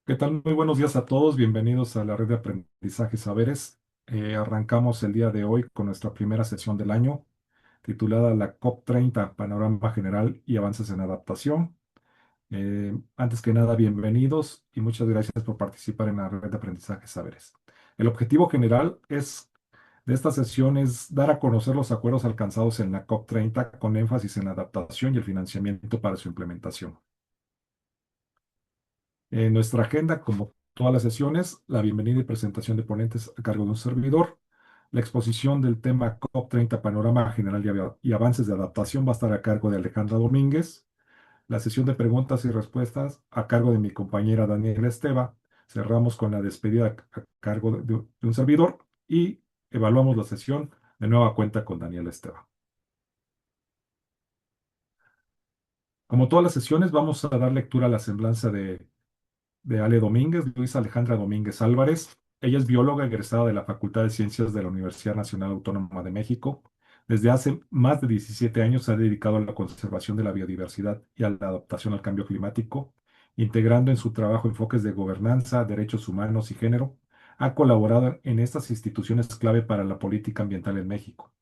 ¿Qué tal? Muy buenos días a todos. Bienvenidos a la red de aprendizaje Saberes. Arrancamos el día de hoy con nuestra primera sesión del año, titulada la COP30, Panorama General y Avances en Adaptación. Antes que nada, bienvenidos y muchas gracias por participar en la red de aprendizaje Saberes. El objetivo general de esta sesión es dar a conocer los acuerdos alcanzados en la COP30 con énfasis en la adaptación y el financiamiento para su implementación. En nuestra agenda, como todas las sesiones, la bienvenida y presentación de ponentes a cargo de un servidor. La exposición del tema COP30 Panorama General y Avances de Adaptación va a estar a cargo de Alejandra Domínguez. La sesión de preguntas y respuestas a cargo de mi compañera Daniela Esteva. Cerramos con la despedida a cargo de un servidor y evaluamos la sesión de nueva cuenta con Daniela Esteva. Como todas las sesiones, vamos a dar lectura a la semblanza de Ale Domínguez, Luisa Alejandra Domínguez Álvarez. Ella es bióloga egresada de la Facultad de Ciencias de la Universidad Nacional Autónoma de México. Desde hace más de 17 años se ha dedicado a la conservación de la biodiversidad y a la adaptación al cambio climático, integrando en su trabajo enfoques de gobernanza, derechos humanos y género. Ha colaborado en estas instituciones clave para la política ambiental en México: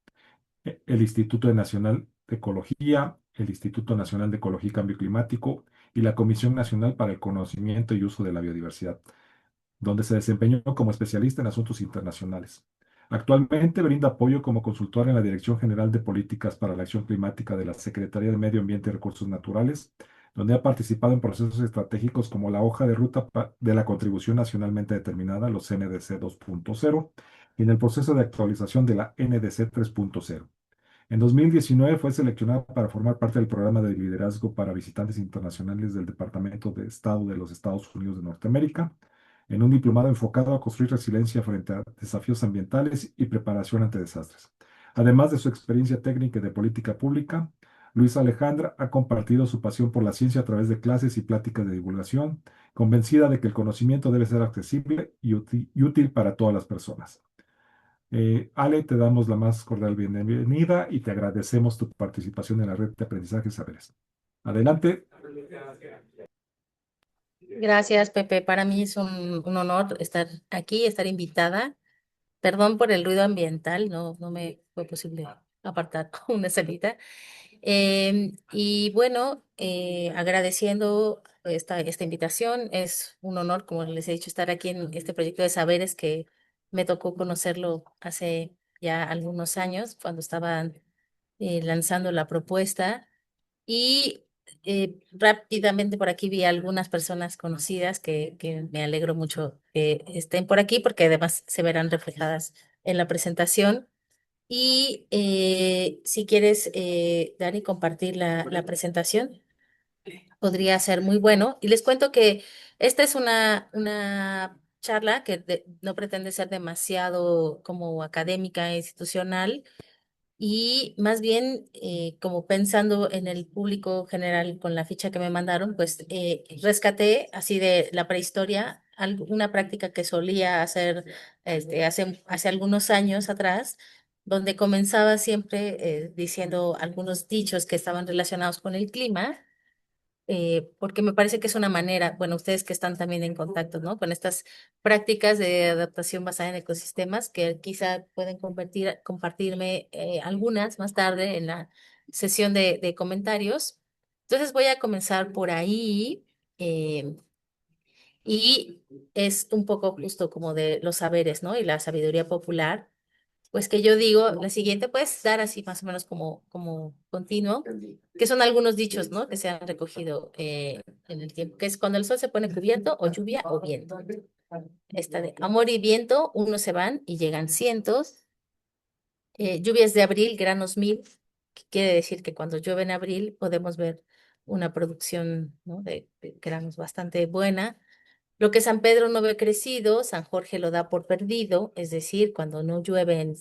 el Instituto Nacional de Ecología, el Instituto Nacional de Ecología y Cambio Climático y la Comisión Nacional para el Conocimiento y Uso de la Biodiversidad, donde se desempeñó como especialista en asuntos internacionales. Actualmente brinda apoyo como consultora en la Dirección General de Políticas para la Acción Climática de la Secretaría de Medio Ambiente y Recursos Naturales, donde ha participado en procesos estratégicos como la hoja de ruta de la contribución nacionalmente determinada, los NDC 2.0, y en el proceso de actualización de la NDC 3.0. En 2019 fue seleccionada para formar parte del programa de liderazgo para visitantes internacionales del Departamento de Estado de los Estados Unidos de Norteamérica, en un diplomado enfocado a construir resiliencia frente a desafíos ambientales y preparación ante desastres. Además de su experiencia técnica y de política pública, Luisa Alejandra ha compartido su pasión por la ciencia a través de clases y pláticas de divulgación, convencida de que el conocimiento debe ser accesible y útil para todas las personas. Ale, te damos la más cordial bienvenida y te agradecemos tu participación en la red de aprendizaje Saberes. Adelante. Gracias, Pepe. Para mí es un honor estar aquí, estar invitada. Perdón por el ruido ambiental, no me fue posible apartar una salita. Y bueno, agradeciendo esta invitación, es un honor, como les he dicho, estar aquí en este proyecto de saberes que me tocó conocerlo hace ya algunos años, cuando estaban lanzando la propuesta. Y rápidamente por aquí vi a algunas personas conocidas que me alegro mucho que estén por aquí porque además se verán reflejadas en la presentación. Y si quieres, Dani, compartir la presentación, podría ser muy bueno. Y les cuento que esta es una charla que no pretende ser demasiado como académica e institucional, y más bien, como pensando en el público general con la ficha que me mandaron, pues rescaté así de la prehistoria una práctica que solía hacer hace algunos años atrás, donde comenzaba siempre diciendo algunos dichos que estaban relacionados con el clima, porque me parece que es una manera, bueno, ustedes que están también en contacto, ¿no? Con estas prácticas de adaptación basada en ecosistemas, que quizá pueden compartirme algunas más tarde en la sesión de comentarios. Entonces voy a comenzar por ahí, y es un poco justo como de los saberes, ¿no? Y la sabiduría popular, pues que yo digo, la siguiente puedes dar así más o menos como continuo, que son algunos dichos, ¿no? Que se han recogido en el tiempo, que es cuando el sol se pone cubierto, o lluvia o viento. Esta de amor y viento, unos se van y llegan cientos. Lluvias de abril, granos mil, que quiere decir que cuando llueve en abril podemos ver una producción, ¿no? de granos bastante buena. Lo que San Pedro no ve crecido, San Jorge lo da por perdido, es decir, cuando no llueve en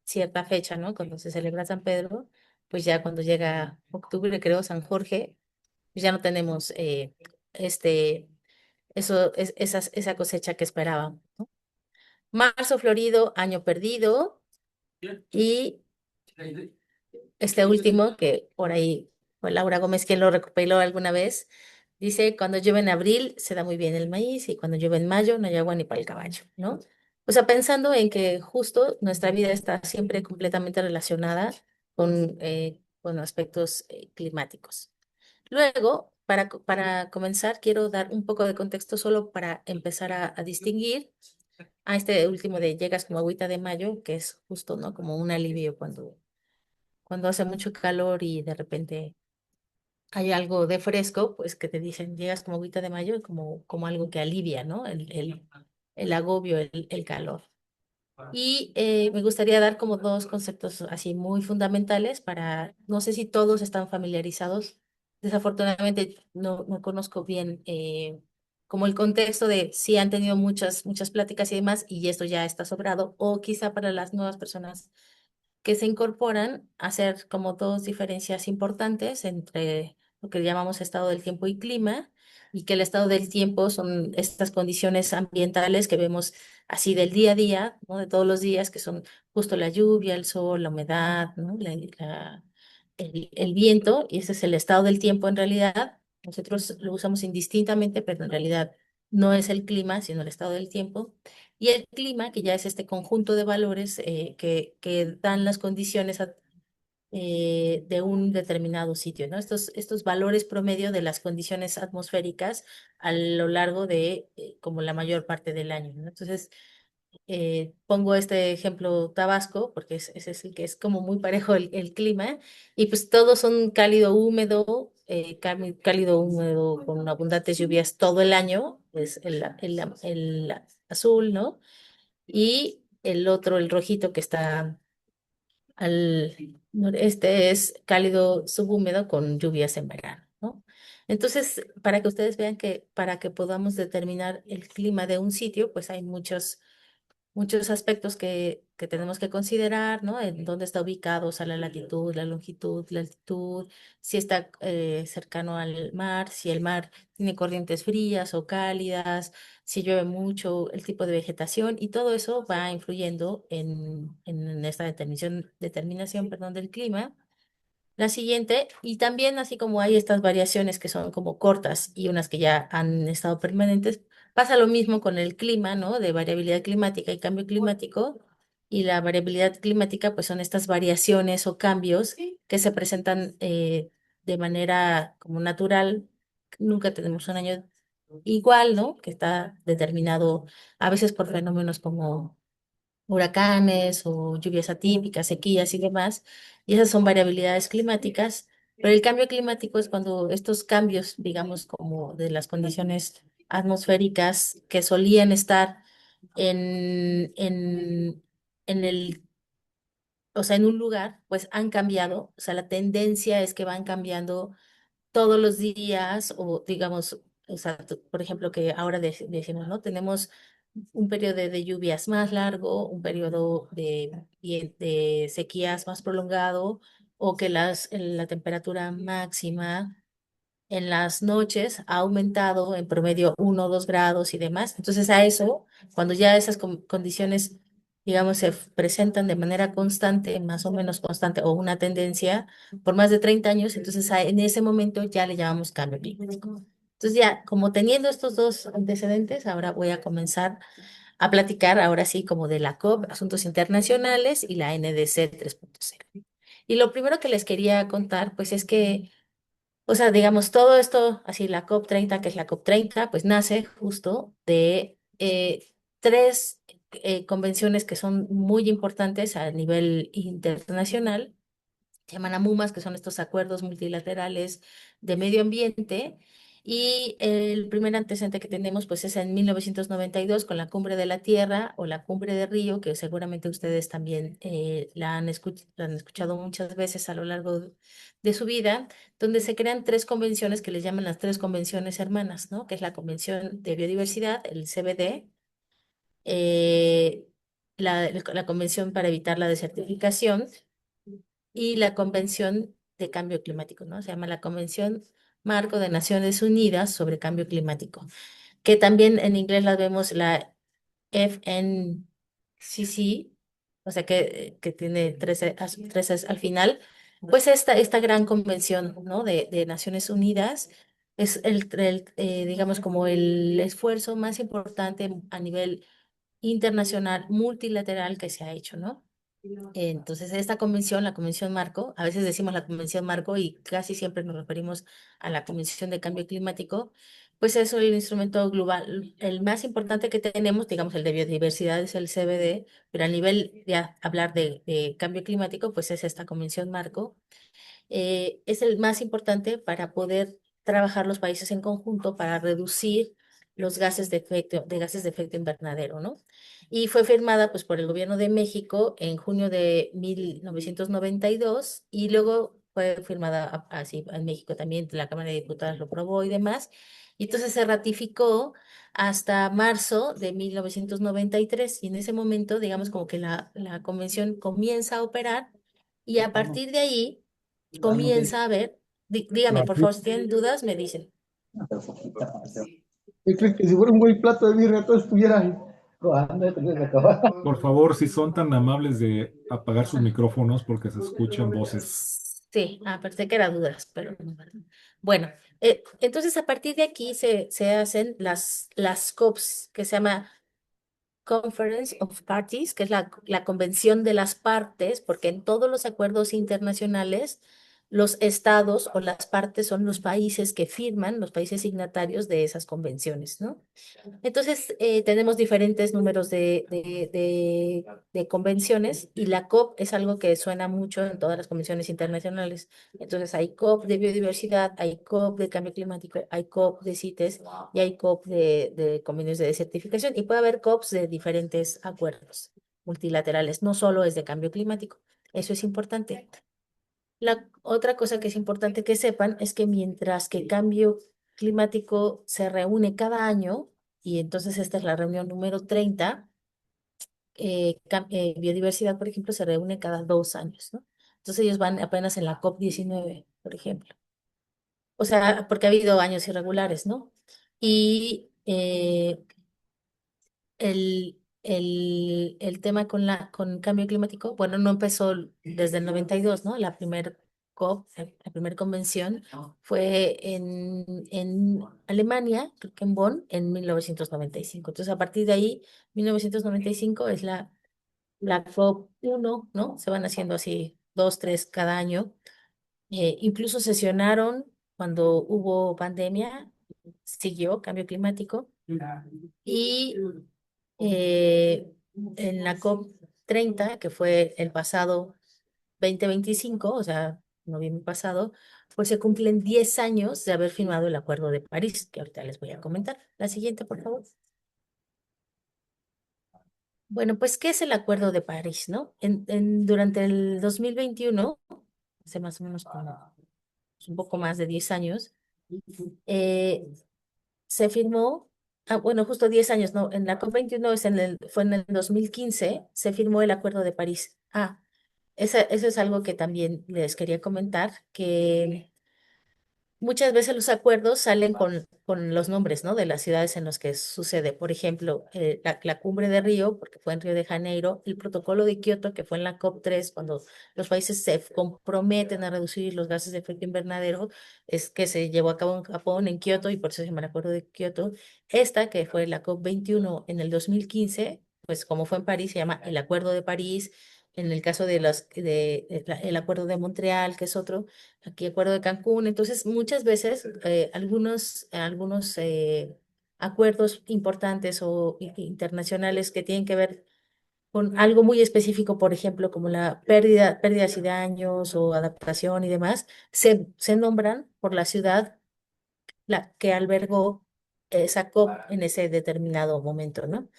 cierta fecha, ¿no? Cuando se celebra San Pedro, pues ya cuando llega octubre, creo, San Jorge, pues ya no tenemos este, esa cosecha que esperábamos, ¿no? Marzo florido, año perdido, y este último, que por ahí fue Laura Gómez quien lo recopiló alguna vez, Dice, cuando llueve en abril se da muy bien el maíz y cuando llueve en mayo no hay agua ni para el caballo, ¿no? O sea, pensando en que justo nuestra vida está siempre completamente relacionada con aspectos climáticos. Luego, para comenzar, quiero dar un poco de contexto solo para empezar a distinguir a este último de llegas como agüita de mayo, que es justo, ¿no? Como un alivio cuando hace mucho calor y de repente hay algo de fresco, pues que te dicen, llegas como agüita de mayo, como algo que alivia, ¿no? El agobio, el calor. Y me gustaría dar como dos conceptos así muy fundamentales para, no sé si todos están familiarizados. Desafortunadamente no conozco bien como el contexto de si han tenido muchas pláticas y demás y esto ya está sobrado o quizá para las nuevas personas que se incorporan hacer como dos diferencias importantes entre lo que llamamos estado del tiempo y clima, y que el estado del tiempo son estas condiciones ambientales que vemos así del día a día, ¿no? De todos los días, que son justo la lluvia, el sol, la humedad, ¿no? El viento, y ese es el estado del tiempo en realidad. Nosotros lo usamos indistintamente, pero en realidad no es el clima, sino el estado del tiempo. Y el clima, que ya es este conjunto de valores que dan las condiciones de un determinado sitio, ¿no? Estos valores promedio de las condiciones atmosféricas a lo largo de como la mayor parte del año, ¿no? Entonces, pongo este ejemplo Tabasco, porque ese es el que es como muy parejo el clima, y pues todos son cálido, húmedo, cálido, húmedo, con abundantes lluvias todo el año, es el azul, ¿no? Y el otro, el rojito que está al noreste, es cálido subhúmedo con lluvias en verano, ¿no? Entonces, para que ustedes vean que para que podamos determinar el clima de un sitio, pues hay muchos aspectos que tenemos que considerar, ¿no? En dónde está ubicado, o sea, la latitud, la longitud, la altitud, si está cercano al mar, si el mar tiene corrientes frías o cálidas, si llueve mucho, el tipo de vegetación, y todo eso va influyendo en esta determinación, perdón, del clima. La siguiente, y también así como hay estas variaciones que son como cortas y unas que ya han estado permanentes, pasa lo mismo con el clima, ¿no? De variabilidad climática y cambio climático. Y la variabilidad climática, pues son estas variaciones o cambios que se presentan de manera como natural. Nunca tenemos un año igual, ¿no? Que está determinado a veces por fenómenos como huracanes o lluvias atípicas, sequías y demás, y esas son variabilidades climáticas, pero el cambio climático es cuando estos cambios, digamos, como de las condiciones atmosféricas que solían estar en, en, en el, o sea, en un lugar, pues han cambiado, o sea, la tendencia es que van cambiando todos los días o digamos, o sea, por ejemplo, que ahora decimos, ¿no? Tenemos un periodo de lluvias más largo, un periodo de sequías más prolongado o que la temperatura máxima en las noches ha aumentado en promedio 1 o 2 grados y demás. Entonces a eso, cuando ya esas condiciones, digamos, se presentan de manera constante, más o menos constante, o una tendencia por más de 30 años, entonces en ese momento ya le llamamos cambio climático. Entonces ya, como teniendo estos dos antecedentes, ahora voy a comenzar a platicar, ahora sí, como de la COP, Asuntos Internacionales, y la NDC 3.0. Y lo primero que les quería contar, pues es que o sea, digamos, todo esto, así la COP 30, que es la COP 30, pues nace justo de tres convenciones que son muy importantes a nivel internacional, se llaman AMUMAS, que son estos acuerdos multilaterales de medio ambiente. Y el primer antecedente que tenemos, pues, es en 1992 con la Cumbre de la Tierra o la Cumbre de Río, que seguramente ustedes también la han escuchado muchas veces a lo largo de su vida, donde se crean tres convenciones que les llaman las tres convenciones hermanas, ¿no? Que es la Convención de Biodiversidad, el CBD, eh, la Convención para evitar la desertificación y la Convención de Cambio Climático, ¿no? Se llama la Convención Marco de Naciones Unidas sobre Cambio Climático, que también en inglés la vemos la FNCC, o sea que tiene 13 al final, pues esta gran convención, ¿no? de Naciones Unidas Es digamos, como el esfuerzo más importante a nivel internacional, multilateral que se ha hecho, ¿no? Entonces, esta convención, la Convención Marco, a veces decimos la Convención Marco y casi siempre nos referimos a la Convención de Cambio Climático, pues es el instrumento global, el más importante que tenemos, digamos, el de biodiversidad es el CBD, pero a nivel de hablar de cambio climático, pues es esta Convención Marco. Es el más importante para poder trabajar los países en conjunto para reducir los gases de efecto invernadero, ¿no? Y fue firmada pues por el gobierno de México en junio de 1992 y luego fue firmada así en México también, la Cámara de Diputados lo aprobó y demás. Y entonces se ratificó hasta marzo de 1993 y en ese momento, digamos, como que la convención comienza a operar y a partir de ahí comienza a ver, dígame, por favor, si tienen dudas, me dicen. Yo creo que si fuera un buen plato de birria, todo estuviera ahí. Cojando, entonces se acaba. Por favor, si son tan amables de apagar sus micrófonos porque se escuchan voces. Sí, pensé que era dudas, pero no. Bueno, entonces a partir de aquí se hacen las COPs, que se llama Conference of Parties, que es la convención de las partes, porque en todos los acuerdos internacionales, los estados o las partes son los países que firman, los países signatarios de esas convenciones, ¿no? Entonces, tenemos diferentes números de convenciones y la COP es algo que suena mucho en todas las convenciones internacionales. Entonces, hay COP de biodiversidad, hay COP de cambio climático, hay COP de CITES y hay COP de convenios de desertificación y puede haber COPs de diferentes acuerdos multilaterales, no solo es de cambio climático. Eso es importante. La otra cosa que es importante que sepan es que mientras que cambio climático se reúne cada año, y entonces esta es la reunión número 30, biodiversidad, por ejemplo, se reúne cada 2 años, ¿no? Entonces ellos van apenas en la COP 19, por ejemplo. O sea, porque ha habido años irregulares, ¿no? Y el tema con cambio climático, bueno, no empezó desde el 92, ¿no? La primer COP, la primera convención fue en Alemania, creo que en Bonn, en 1995. Entonces, a partir de ahí, 1995 es la COP 1, ¿no? Se van haciendo así dos, tres cada año. Incluso sesionaron cuando hubo pandemia, siguió cambio climático. Y eh, en la COP 30, que fue el pasado 2025, o sea, noviembre pasado, pues se cumplen 10 años de haber firmado el Acuerdo de París, que ahorita les voy a comentar. La siguiente, por favor. Bueno, pues, ¿qué es el Acuerdo de París, no? Durante el 2021, hace más o menos como un poco más de 10 años, eh, se firmó, bueno, justo 10 años, no, en la COP 21 fue en el 2015, se firmó el Acuerdo de París. Eso es algo que también les quería comentar, que muchas veces los acuerdos salen con los nombres, ¿no? De las ciudades en las que sucede. Por ejemplo, la cumbre de Río, porque fue en Río de Janeiro, el protocolo de Kioto, que fue en la COP 3, cuando los países se comprometen a reducir los gases de efecto invernadero, es que se llevó a cabo en Japón, en Kioto, y por eso se llama el Acuerdo de Kioto. Esta, que fue la COP 21 en el 2015, pues como fue en París, se llama el Acuerdo de París. En el caso el Acuerdo de Montreal, que es otro, aquí acuerdo de Cancún. Entonces, muchas veces algunos acuerdos importantes o internacionales que tienen que ver con algo muy específico, por ejemplo, como la pérdidas y daños o adaptación y demás, se nombran por la ciudad la que albergó esa COP en ese determinado momento, ¿no?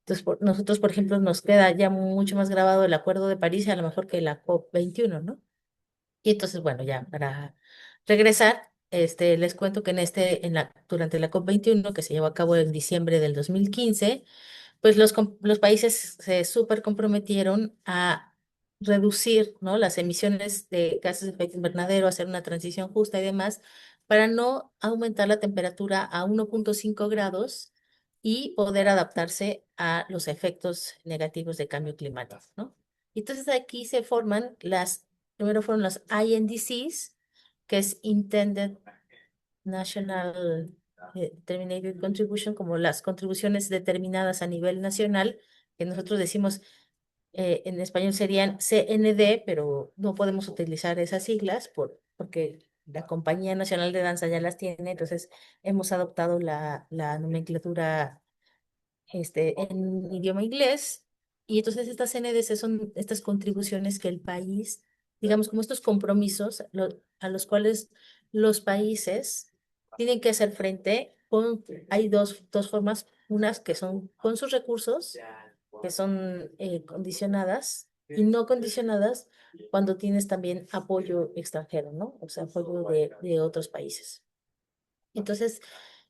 Entonces, nosotros, por ejemplo, nos queda ya mucho más grabado el Acuerdo de París, a lo mejor que la COP 21, ¿no? Y entonces, bueno, ya para regresar, les cuento que durante la COP 21, que se llevó a cabo en diciembre del 2015, pues los países se súper comprometieron a reducir, ¿no? Las emisiones de gases de efecto invernadero, hacer una transición justa y demás, para no aumentar la temperatura a 1,5 grados y poder adaptarse a los efectos negativos de cambio climático, ¿no? Entonces aquí se forman primero fueron las INDCs, que es Intended National Determinated Contribution, como las contribuciones determinadas a nivel nacional, que nosotros decimos en español serían CND, pero no podemos utilizar esas siglas porque la Compañía Nacional de Danza ya las tiene, entonces hemos adoptado la nomenclatura en idioma inglés. Y entonces estas CNDC son estas contribuciones que el país, digamos, como estos compromisos a los cuales los países tienen que hacer frente hay dos formas, unas que son con sus recursos, que son condicionadas y no condicionadas cuando tienes también apoyo extranjero, ¿no? O sea, apoyo de otros países. Entonces,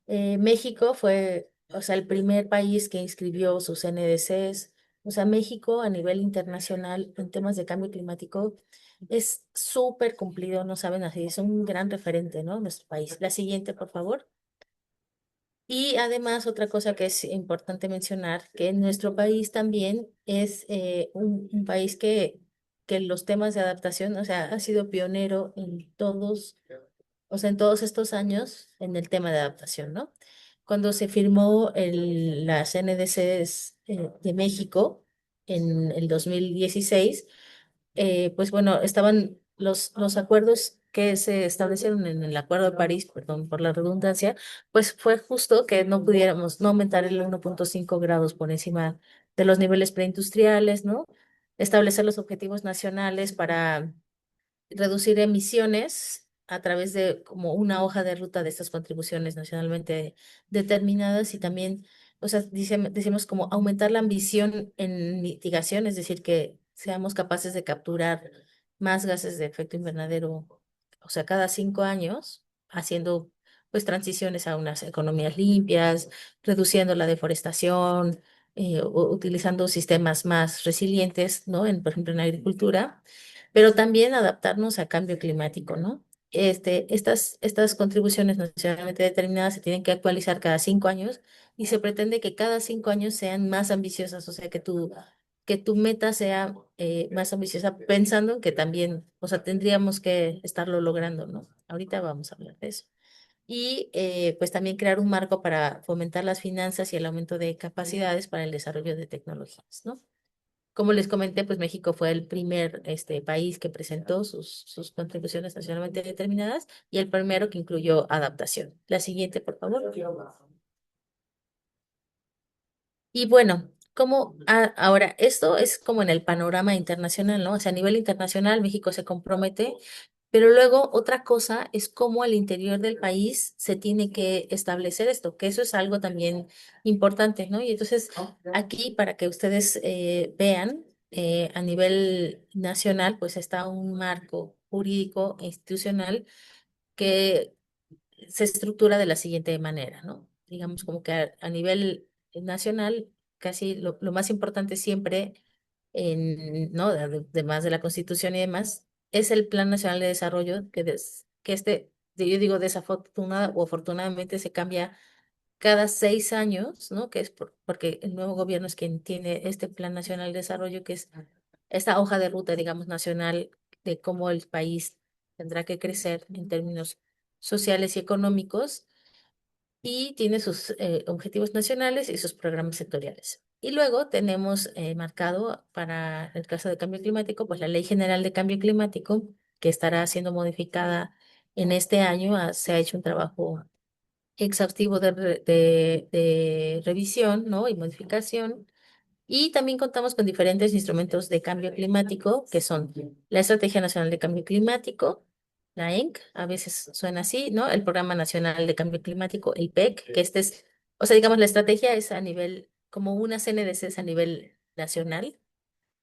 México fue, o sea, el primer país que inscribió sus NDCs. O sea, México a nivel internacional en temas de cambio climático es súper cumplido, no saben así, es un gran referente, ¿no? Nuestro país. La siguiente, por favor. Y además, otra cosa que es importante mencionar, que nuestro país también es un país que los temas de adaptación, o sea, ha sido pionero en todos, o sea, en todos estos años en el tema de adaptación, ¿no? Cuando se firmó las NDCs de México en el 2016, pues bueno, estaban los acuerdos que se establecieron en el Acuerdo de París, perdón por la redundancia, pues fue justo que no pudiéramos no aumentar el 1,5 grados por encima de los niveles preindustriales, ¿no? Establecer los objetivos nacionales para reducir emisiones a través de como una hoja de ruta de estas contribuciones nacionalmente determinadas y también, o sea, decimos como aumentar la ambición en mitigación, es decir, que seamos capaces de capturar más gases de efecto invernadero, o sea, cada 5 años, haciendo pues transiciones a unas economías limpias, reduciendo la deforestación, utilizando sistemas más resilientes, ¿no? Por ejemplo, en agricultura, pero también adaptarnos a cambio climático, ¿no? Estas contribuciones nacionalmente determinadas se tienen que actualizar cada 5 años y se pretende que cada 5 años sean más ambiciosas, o sea, que tu meta sea más ambiciosa, pensando que también, o sea, tendríamos que estarlo logrando, ¿no? Ahorita vamos a hablar de eso. Y pues también crear un marco para fomentar las finanzas y el aumento de capacidades para el desarrollo de tecnologías, ¿no? Como les comenté, pues México fue el primer país que presentó sus contribuciones nacionalmente determinadas y el primero que incluyó adaptación. La siguiente, por favor. Y bueno, ahora, esto es como en el panorama internacional, ¿no? O sea, a nivel internacional, México se compromete, pero luego otra cosa es cómo al interior del país se tiene que establecer esto, que eso es algo también importante, ¿no? Y entonces, aquí, para que ustedes vean, a nivel nacional, pues está un marco jurídico e institucional que se estructura de la siguiente manera, ¿no? Digamos como que a nivel nacional, casi lo más importante siempre, ¿no? Además de la Constitución y demás, es el Plan Nacional de Desarrollo, yo digo desafortunada o afortunadamente se cambia cada 6 años, ¿no? Que es porque el nuevo gobierno es quien tiene este Plan Nacional de Desarrollo, que es esta hoja de ruta, digamos, nacional de cómo el país tendrá que crecer en términos sociales y económicos y tiene sus objetivos nacionales y sus programas sectoriales. Y luego tenemos marcado para el caso de cambio climático, pues la Ley General de Cambio Climático, que estará siendo modificada en este año. Se ha hecho un trabajo exhaustivo de revisión, ¿no? Y modificación. Y también contamos con diferentes instrumentos de cambio climático, que son la Estrategia Nacional de Cambio Climático, la ENC, a veces suena así, ¿no? El Programa Nacional de Cambio Climático, el PEC, que o sea, digamos, la estrategia es a nivel, como una CNDC es a nivel nacional.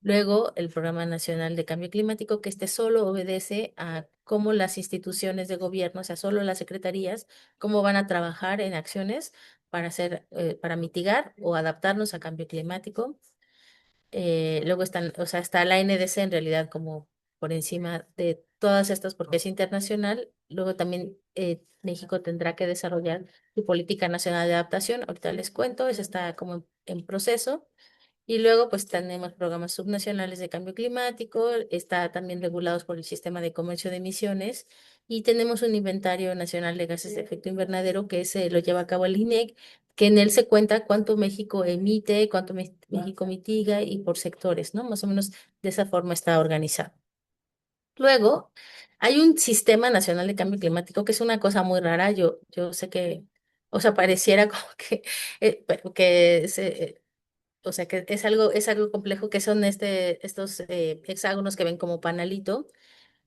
Luego, el Programa Nacional de Cambio Climático, que solo obedece a cómo las instituciones de gobierno, o sea, solo las secretarías, cómo van a trabajar en acciones para mitigar o adaptarnos a cambio climático. Luego o sea, está la NDC en realidad como por encima de todas estas porque es internacional. Luego también México tendrá que desarrollar su política nacional de adaptación. Ahorita les cuento, eso está como en proceso. Y luego, pues tenemos programas subnacionales de cambio climático, está también regulados por el sistema de comercio de emisiones y tenemos un inventario nacional de gases de efecto invernadero que se lo lleva a cabo el INEC, que en él se cuenta cuánto México emite, cuánto México mitiga y por sectores, ¿no? Más o menos de esa forma está organizado. Luego, hay un sistema nacional de cambio climático que es una cosa muy rara. Yo sé que, o sea, pareciera como que, pero que o sea, que es algo complejo, que son estos hexágonos que ven como panalito.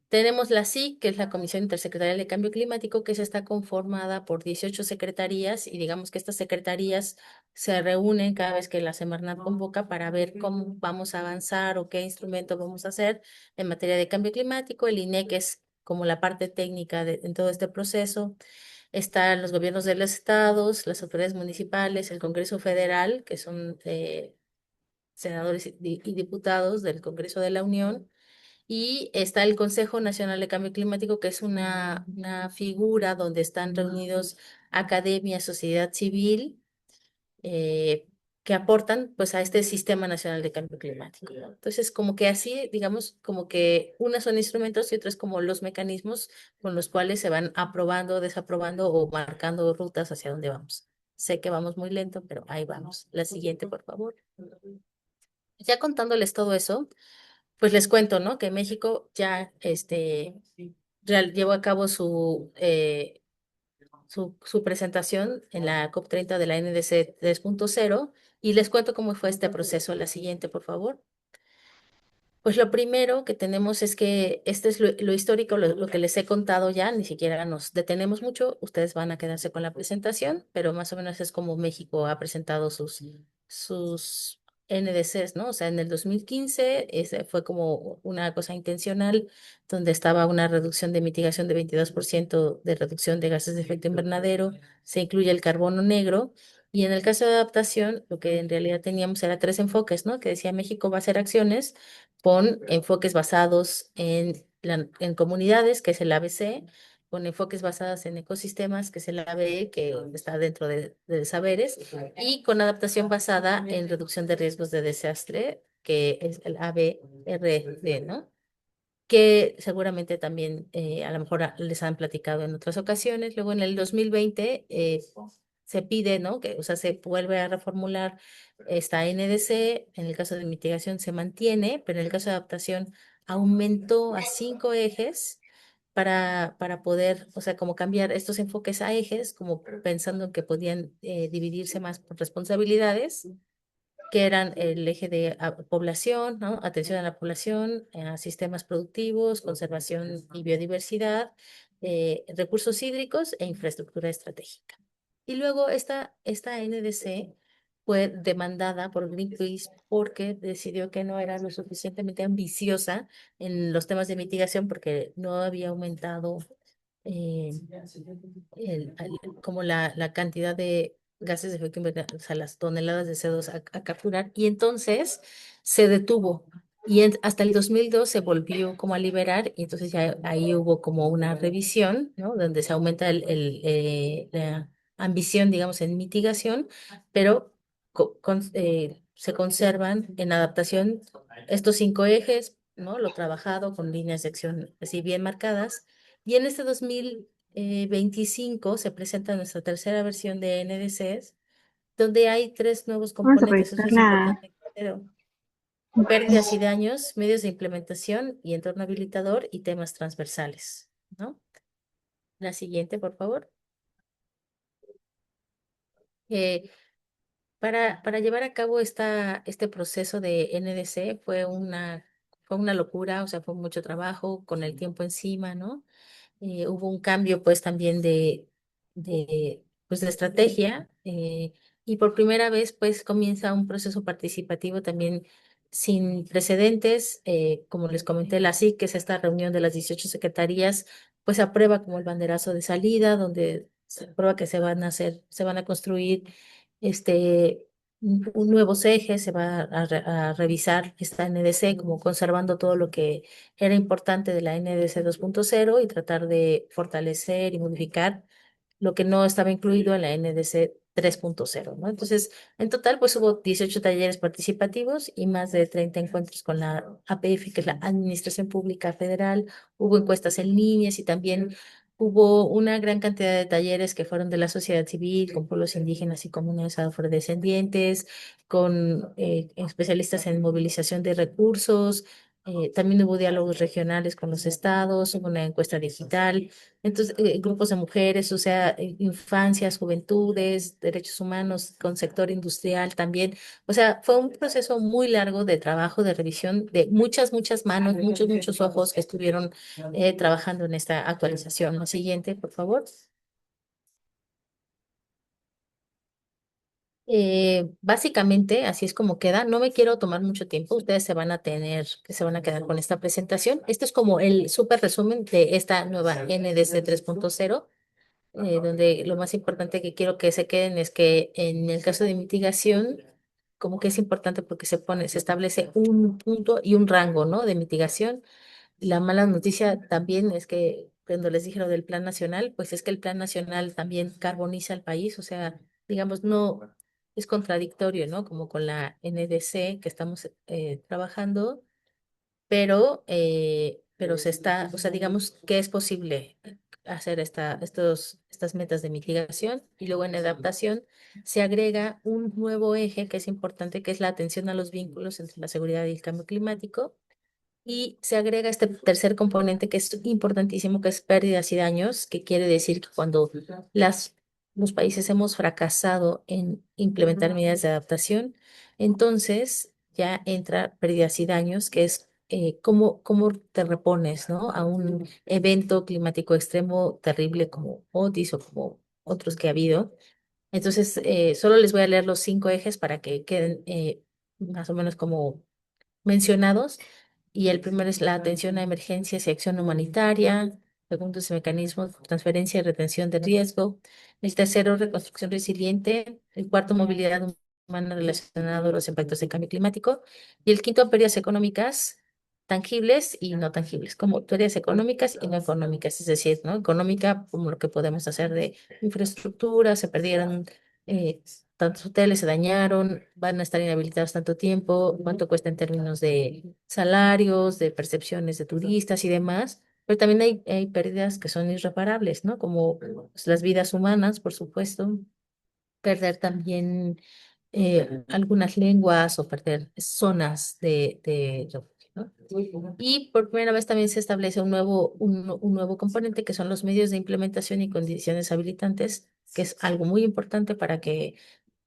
Tenemos la CIC, que es la Comisión Intersecretarial de Cambio Climático, que se está conformada por 18 secretarías y digamos que estas secretarías se reúnen cada vez que la Semarnat convoca para ver cómo vamos a avanzar o qué instrumento vamos a hacer en materia de cambio climático. El INEC es como la parte técnica en todo este proceso. Están los gobiernos de los estados, las autoridades municipales, el Congreso Federal, que son senadores y diputados del Congreso de la Unión, y está el Consejo Nacional de Cambio Climático, que es una figura donde están reunidos academia, sociedad civil, eh, que aportan pues a este Sistema Nacional de Cambio Climático, ¿no? Entonces, como que así, digamos, como que unas son instrumentos y otras como los mecanismos con los cuales se van aprobando, desaprobando o marcando rutas hacia dónde vamos. Sé que vamos muy lento, pero ahí vamos. La siguiente, por favor. Ya contándoles todo eso, pues les cuento, ¿no? Que México ya llevó a cabo su presentación en la COP30 de la NDC 3.0 y les cuento cómo fue este proceso. La siguiente, por favor. Pues lo primero que tenemos es que este es lo histórico, lo que les he contado ya, ni siquiera nos detenemos mucho, ustedes van a quedarse con la presentación, pero más o menos es como México ha presentado sus NDCs, ¿no? O sea, en el 2015 ese fue como una cosa intencional, donde estaba una reducción de mitigación de 22% de reducción de gases de efecto invernadero, se incluye el carbono negro. Y en el caso de adaptación, lo que en realidad teníamos era tres enfoques, ¿no? Que decía México va a hacer acciones con enfoques basados en comunidades, que es el ABC, con enfoques basados en ecosistemas, que es el ABE, que está dentro de saberes, y con adaptación basada en reducción de riesgos de desastre, que es el ABRD, ¿no? Que seguramente también a lo mejor les han platicado en otras ocasiones. Luego en el 2020 se pide, ¿no? Que, o sea, se vuelve a reformular esta NDC, en el caso de mitigación se mantiene, pero en el caso de adaptación aumentó a 5 ejes para poder, o sea, como cambiar estos enfoques a ejes, como pensando en que podían dividirse más por responsabilidades, que eran el eje de población, ¿no? Atención a la población, a sistemas productivos, conservación y biodiversidad, recursos hídricos e infraestructura estratégica. Y luego esta NDC fue demandada por Greenpeace porque decidió que no era lo suficientemente ambiciosa en los temas de mitigación porque no había aumentado eh, como la cantidad de gases de efecto invernadero, o sea, las toneladas de CO2 a capturar, y entonces se detuvo. Y hasta el 2002 se volvió como a liberar, y entonces ya ahí hubo como una revisión, ¿no? Donde se aumenta la ambición, digamos, en mitigación, pero se conservan en adaptación estos 5 ejes, ¿no? Lo trabajado con líneas de acción así bien marcadas. Y en este 2025 se presenta nuestra tercera versión de NDCs, donde hay tres nuevos Vamos a componentes. Eso proyectar es la... importante. Pero pérdidas y daños, medios de implementación y entorno habilitador y temas transversales, ¿no? La siguiente, por favor. Eh, para llevar a cabo este proceso de NDC fue una locura, o sea, fue mucho trabajo con el tiempo encima, ¿no? Hubo un cambio pues también de estrategia, y por primera vez pues comienza un proceso participativo también sin precedentes. Como les comenté, la SIC, que es esta reunión de las 18 secretarías, pues aprueba como el banderazo de salida, donde se aprueba que se van a construir nuevos ejes, se va a revisar esta NDC como conservando todo lo que era importante de la NDC 2.0 y tratar de fortalecer y modificar lo que no estaba incluido en la NDC 3.0, ¿no? Entonces, en total, pues hubo 18 talleres participativos y más de 30 encuentros con la APF, que es la Administración Pública Federal. Hubo encuestas en líneas y también hubo una gran cantidad de talleres que fueron de la sociedad civil, con pueblos indígenas y comunidades afrodescendientes, con especialistas en movilización de recursos. También hubo diálogos regionales con los estados, hubo una encuesta digital. Entonces, grupos de mujeres, o sea, infancias, juventudes, derechos humanos, con sector industrial también. O sea, fue un proceso muy largo de trabajo, de revisión, de muchas manos, muchos ojos que estuvieron trabajando en esta actualización. La siguiente, por favor. Básicamente, así es como queda. No me quiero tomar mucho tiempo. Ustedes se van a quedar con esta presentación. Este es como el súper resumen de esta nueva NDC 3.0, donde lo más importante que quiero que se queden es que en el caso de mitigación, como que es importante porque se establece un punto y un rango, ¿no? De mitigación. La mala noticia también es que cuando les dije lo del plan nacional, pues es que el plan nacional también carboniza al país, o sea, digamos, no es contradictorio, ¿no? Como con la NDC que estamos trabajando, pero se está, o sea, digamos que es posible hacer estas metas de mitigación y luego en adaptación se agrega un nuevo eje que es importante, que es la atención a los vínculos entre la seguridad y el cambio climático. Y se agrega este tercer componente que es importantísimo, que es pérdidas y daños, que quiere decir que cuando las, los países hemos fracasado en implementar medidas de adaptación, entonces ya entra pérdidas y daños, que es cómo te repones, ¿no? A un evento climático extremo terrible como Otis o como otros que ha habido. Entonces, solo les voy a leer los 5 ejes para que queden más o menos como mencionados, y el primero es la atención a emergencias y acción humanitaria. Segundo es el mecanismo de transferencia y retención de riesgo. El tercero, reconstrucción resiliente. El cuarto, movilidad humana relacionada a los impactos del cambio climático. Y el quinto, pérdidas económicas tangibles y no tangibles, como pérdidas económicas y no económicas, es decir, ¿no? Económica, como lo que podemos hacer de infraestructura, se perdieron eh, tantos hoteles, se dañaron, van a estar inhabilitados tanto tiempo, cuánto cuesta en términos de salarios, de percepciones de turistas y demás. Pero también hay pérdidas que son irreparables, ¿no? Como pues, las vidas humanas, por supuesto, perder también algunas lenguas o perder zonas de refugio, ¿no? Y por primera vez también se establece un nuevo componente que son los medios de implementación y condiciones habilitantes, que es algo muy importante para que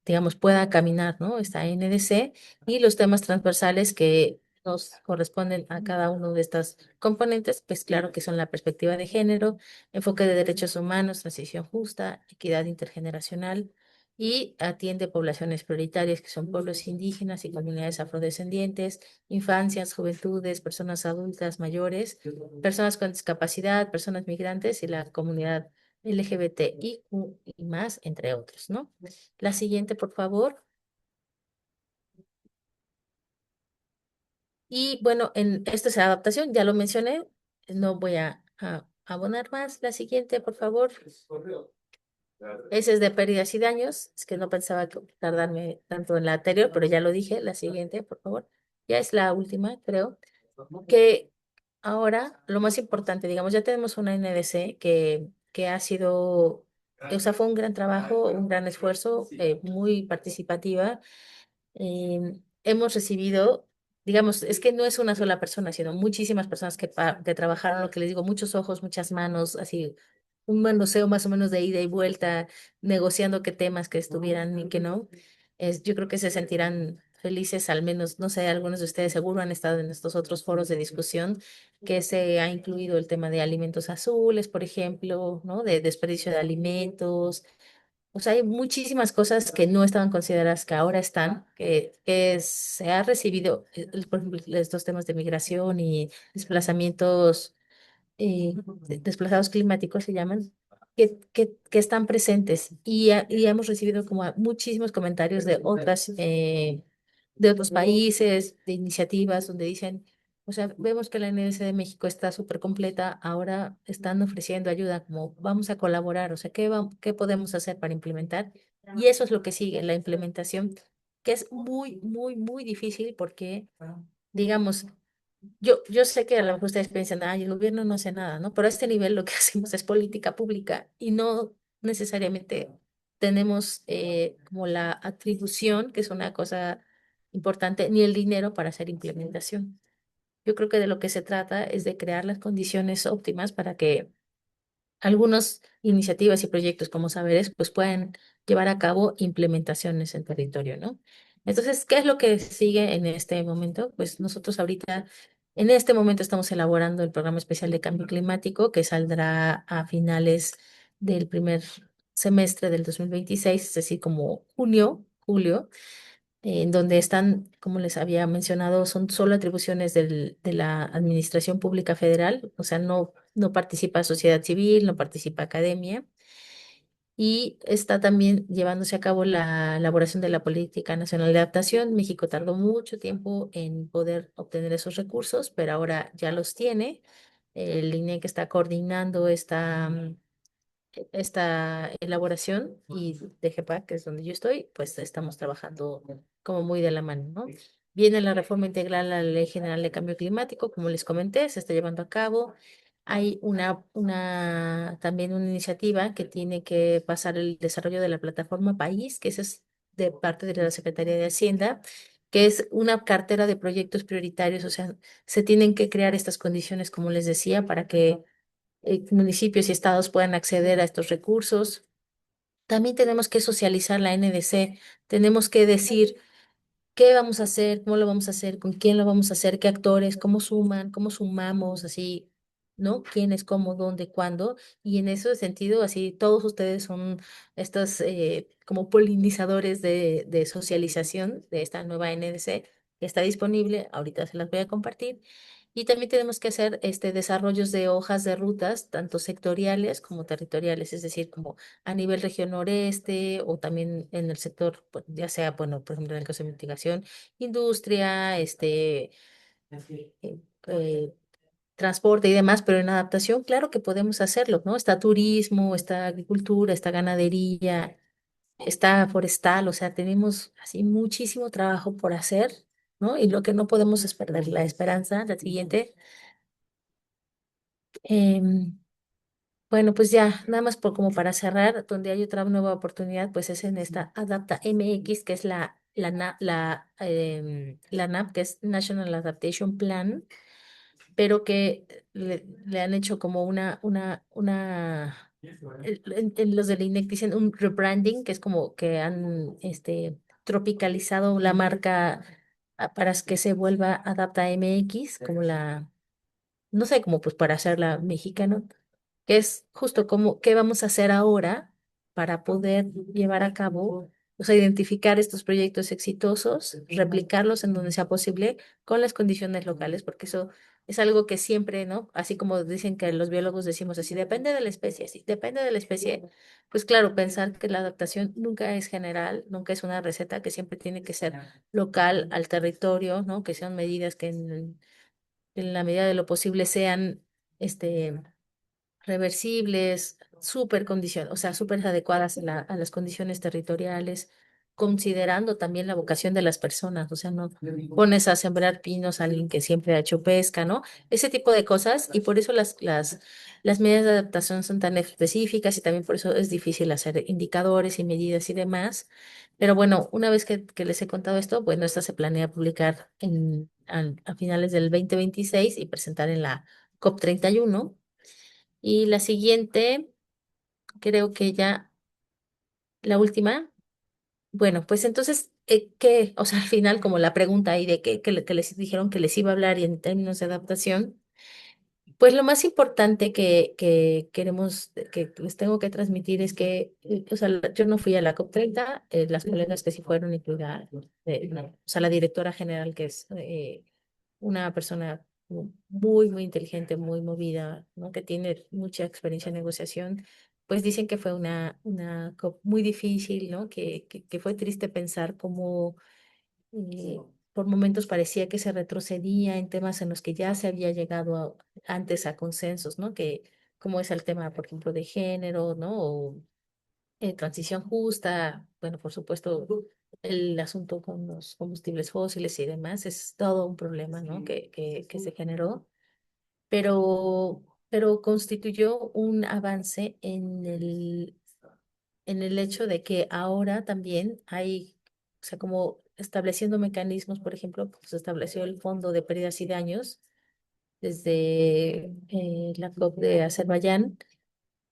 digamos, pueda caminar, ¿no? Esta NDC y los temas transversales que nos corresponden a cada uno de estos componentes, pues claro que son la perspectiva de género, enfoque de derechos humanos, transición justa, equidad intergeneracional y atiende poblaciones prioritarias que son pueblos indígenas y comunidades afrodescendientes, infancias, juventudes, personas adultas mayores, personas con discapacidad, personas migrantes y la comunidad LGBTIQ y más, entre otros, ¿no? La siguiente, por favor. Y bueno, en esto es adaptación, ya lo mencioné, no voy a abonar más. La siguiente, por favor. Ese es de pérdidas y daños. Es que no pensaba tardarme tanto en la anterior, pero ya lo dije. La siguiente, por favor. Ya es la última, creo. Que ahora lo más importante, digamos, ya tenemos una NDC que ha sido, o sea, fue un gran trabajo, un gran esfuerzo, muy participativa. Hemos recibido, digamos, es que no es una sola persona, sino muchísimas personas que trabajaron, lo que les digo, muchos ojos, muchas manos, así un manoseo más o menos de ida y vuelta, negociando qué temas que estuvieran y que no. Yo creo que se sentirán felices, al menos, no sé, algunos de ustedes seguro han estado en estos otros foros de discusión, que se ha incluido el tema de alimentos azules, por ejemplo, ¿no? De desperdicio de alimentos, o sea, hay muchísimas cosas que no estaban consideradas que ahora están, que se ha recibido, por ejemplo, estos temas de migración y desplazamientos, desplazados climáticos se llaman, que están presentes y hemos recibido como muchísimos comentarios de otros países, de iniciativas donde dicen, o sea, vemos que la NDC de México está súper completa, ahora están ofreciendo ayuda, como vamos a colaborar, o sea, ¿qué podemos hacer para implementar? Y eso es lo que sigue, la implementación, que es muy, muy, muy difícil porque, digamos, yo sé que a lo mejor ustedes piensan, ay, el gobierno no hace nada, ¿no? Pero a este nivel lo que hacemos es política pública y no necesariamente tenemos como la atribución, que es una cosa importante, ni el dinero para hacer implementación. Yo creo que de lo que se trata es de crear las condiciones óptimas para que algunas iniciativas y proyectos como Saberes pues puedan llevar a cabo implementaciones en territorio, ¿no? Entonces, ¿qué es lo que sigue en este momento? Pues nosotros ahorita, en este momento estamos elaborando el programa especial de cambio climático que saldrá a finales del primer semestre del 2026, es decir, como junio, julio, en donde están, como les había mencionado, son solo atribuciones de la Administración Pública Federal, o sea, no participa sociedad civil, no participa academia, y está también llevándose a cabo la elaboración de la Política Nacional de Adaptación. México tardó mucho tiempo en poder obtener esos recursos, pero ahora ya los tiene. El INE que está coordinando esta elaboración y de GEPAC, que es donde yo estoy, pues estamos trabajando como muy de la mano, ¿no? Viene la reforma integral a la Ley General de Cambio Climático, como les comenté, se está llevando a cabo. Hay también una iniciativa que tiene que pasar el desarrollo de la plataforma País, que esa es de parte de la Secretaría de Hacienda, que es una cartera de proyectos prioritarios, o sea, se tienen que crear estas condiciones, como les decía, para que municipios y estados puedan acceder a estos recursos. También tenemos que socializar la NDC, tenemos que decir qué vamos a hacer, cómo lo vamos a hacer, con quién lo vamos a hacer, qué actores, cómo suman, cómo sumamos, así, ¿no? ¿Quiénes, cómo, dónde, cuándo? Y en ese sentido, así, todos ustedes son estos como polinizadores de socialización de esta nueva NDC que está disponible, ahorita se las voy a compartir. Y también tenemos que hacer desarrollos de hojas de rutas, tanto sectoriales como territoriales, es decir, como a nivel región noreste o también en el sector, pues, ya sea, bueno, por ejemplo, en el caso de mitigación, industria, eh, eh, transporte y demás, pero en adaptación, claro que podemos hacerlo, ¿no? Está turismo, está agricultura, está ganadería, está forestal, o sea, tenemos así muchísimo trabajo por hacer, ¿no? Y lo que no podemos es perder la esperanza. La siguiente. em, Bueno, pues ya, nada más como para cerrar, donde hay otra nueva oportunidad, pues es en esta Adapta MX, que es la NAP, que es National Adaptation Plan, pero que le han hecho como en los del INEC dicen un rebranding, que es como que han tropicalizado la marca para que se vuelva Adapta MX, como no sé, como pues para hacerla mexicana, que es justo como qué vamos a hacer ahora para poder llevar a cabo, o sea, identificar estos proyectos exitosos, replicarlos en donde sea posible con las condiciones locales, porque eso es algo que siempre, ¿no? Así como dicen que los biólogos decimos así, depende de la especie, sí, depende de la especie. Pues claro, pensar que la adaptación nunca es general, nunca es una receta, que siempre tiene que ser local al territorio, ¿no? Que sean medidas que en la medida de lo posible sean este, reversibles, o sea, súper adecuadas a a las condiciones territoriales, considerando también la vocación de las personas, o sea, no pones a sembrar pinos a alguien que siempre ha hecho pesca, ¿no? Ese tipo de cosas, y por eso las medidas de adaptación son tan específicas y también por eso es difícil hacer indicadores y medidas y demás. Pero bueno, una vez que les he contado esto, bueno, esta se planea publicar a finales del 2026 y presentar en la COP31. Y la siguiente, creo que ya la última, bueno, pues entonces, ¿qué? O sea, al final, como la pregunta ahí de que les dijeron que les iba a hablar y en términos de adaptación, pues lo más importante que queremos, que les tengo que transmitir es que, o sea, yo no fui a la COP30, las colegas que sí fueron, incluida, o sea, la directora general, que es una persona muy, muy inteligente, muy movida, ¿no? Que tiene mucha experiencia en negociación, pues dicen que fue una COP muy difícil, ¿no? Que fue triste pensar cómo eh, por momentos parecía que se retrocedía en temas en los que ya se había llegado antes a consensos, ¿no? Que como es el tema, por ejemplo, de género, ¿no? O transición justa, bueno, por supuesto, el asunto con los combustibles fósiles y demás es todo un problema, ¿no? Que se generó, pero constituyó un avance en el hecho de que ahora también hay, o sea, como estableciendo mecanismos, por ejemplo, pues se estableció el Fondo de Pérdidas y Daños desde la COP de Azerbaiyán,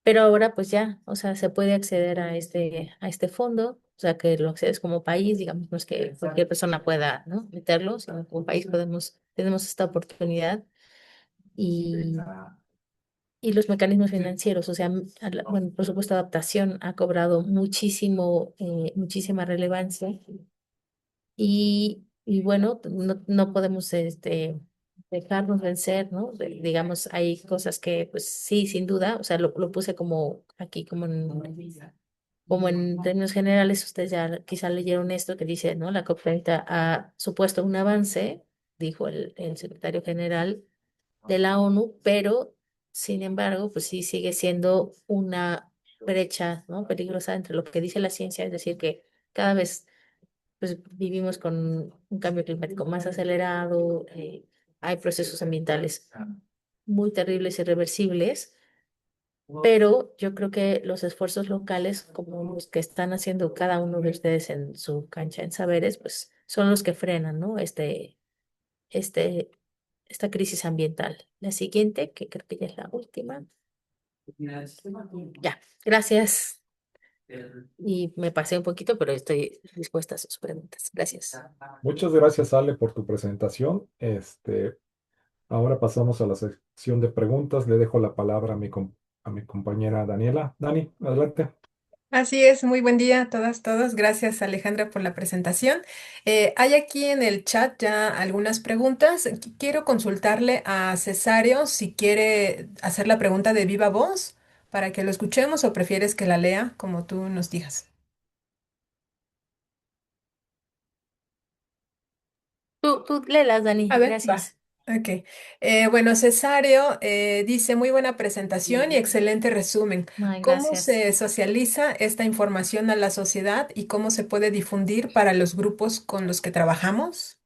pero ahora pues ya, o sea, se puede acceder a este fondo, o sea, que lo accedes como país, digamos, no es que cualquier persona pueda, ¿no? meterlo, sino como país tenemos esta oportunidad y, y los mecanismos financieros, o sea, bueno, por supuesto, adaptación ha cobrado muchísima relevancia y bueno, no podemos dejarnos vencer, ¿no? Digamos, hay cosas que, pues sí, sin duda, o sea, lo puse como aquí, como en términos generales, ustedes ya quizá leyeron esto que dice, ¿no? La COP30 ha supuesto un avance, dijo el secretario general de la ONU, pero sin embargo, pues sí sigue siendo una brecha, ¿no? peligrosa entre lo que dice la ciencia, es decir, que cada vez pues vivimos con un cambio climático más acelerado, hay procesos ambientales muy terribles, irreversibles, pero yo creo que los esfuerzos locales, como los que están haciendo cada uno de ustedes en su cancha en saberes, pues son los que frenan, ¿no? Este, esta crisis ambiental. La siguiente, que creo que ya es la última. Ya, gracias. Y me pasé un poquito, pero estoy dispuesta a sus preguntas. Gracias. Muchas gracias, Ale, por tu presentación. Ahora pasamos a la sección de preguntas. Le dejo la palabra a mi compañera Daniela. Dani, adelante. Así es, muy buen día a todas, todos. Gracias Alejandra por la presentación. Hay aquí en el chat ya algunas preguntas. Quiero consultarle a Cesario si quiere hacer la pregunta de viva voz para que lo escuchemos o prefieres que la lea como tú nos digas. Tú léelas, Dani. A ver, va. Gracias. Ok. Bueno, Cesario dice, muy buena presentación y excelente resumen. Ay, ¿Cómo gracias. se socializa esta información a la sociedad y cómo se puede difundir para los grupos con los que trabajamos?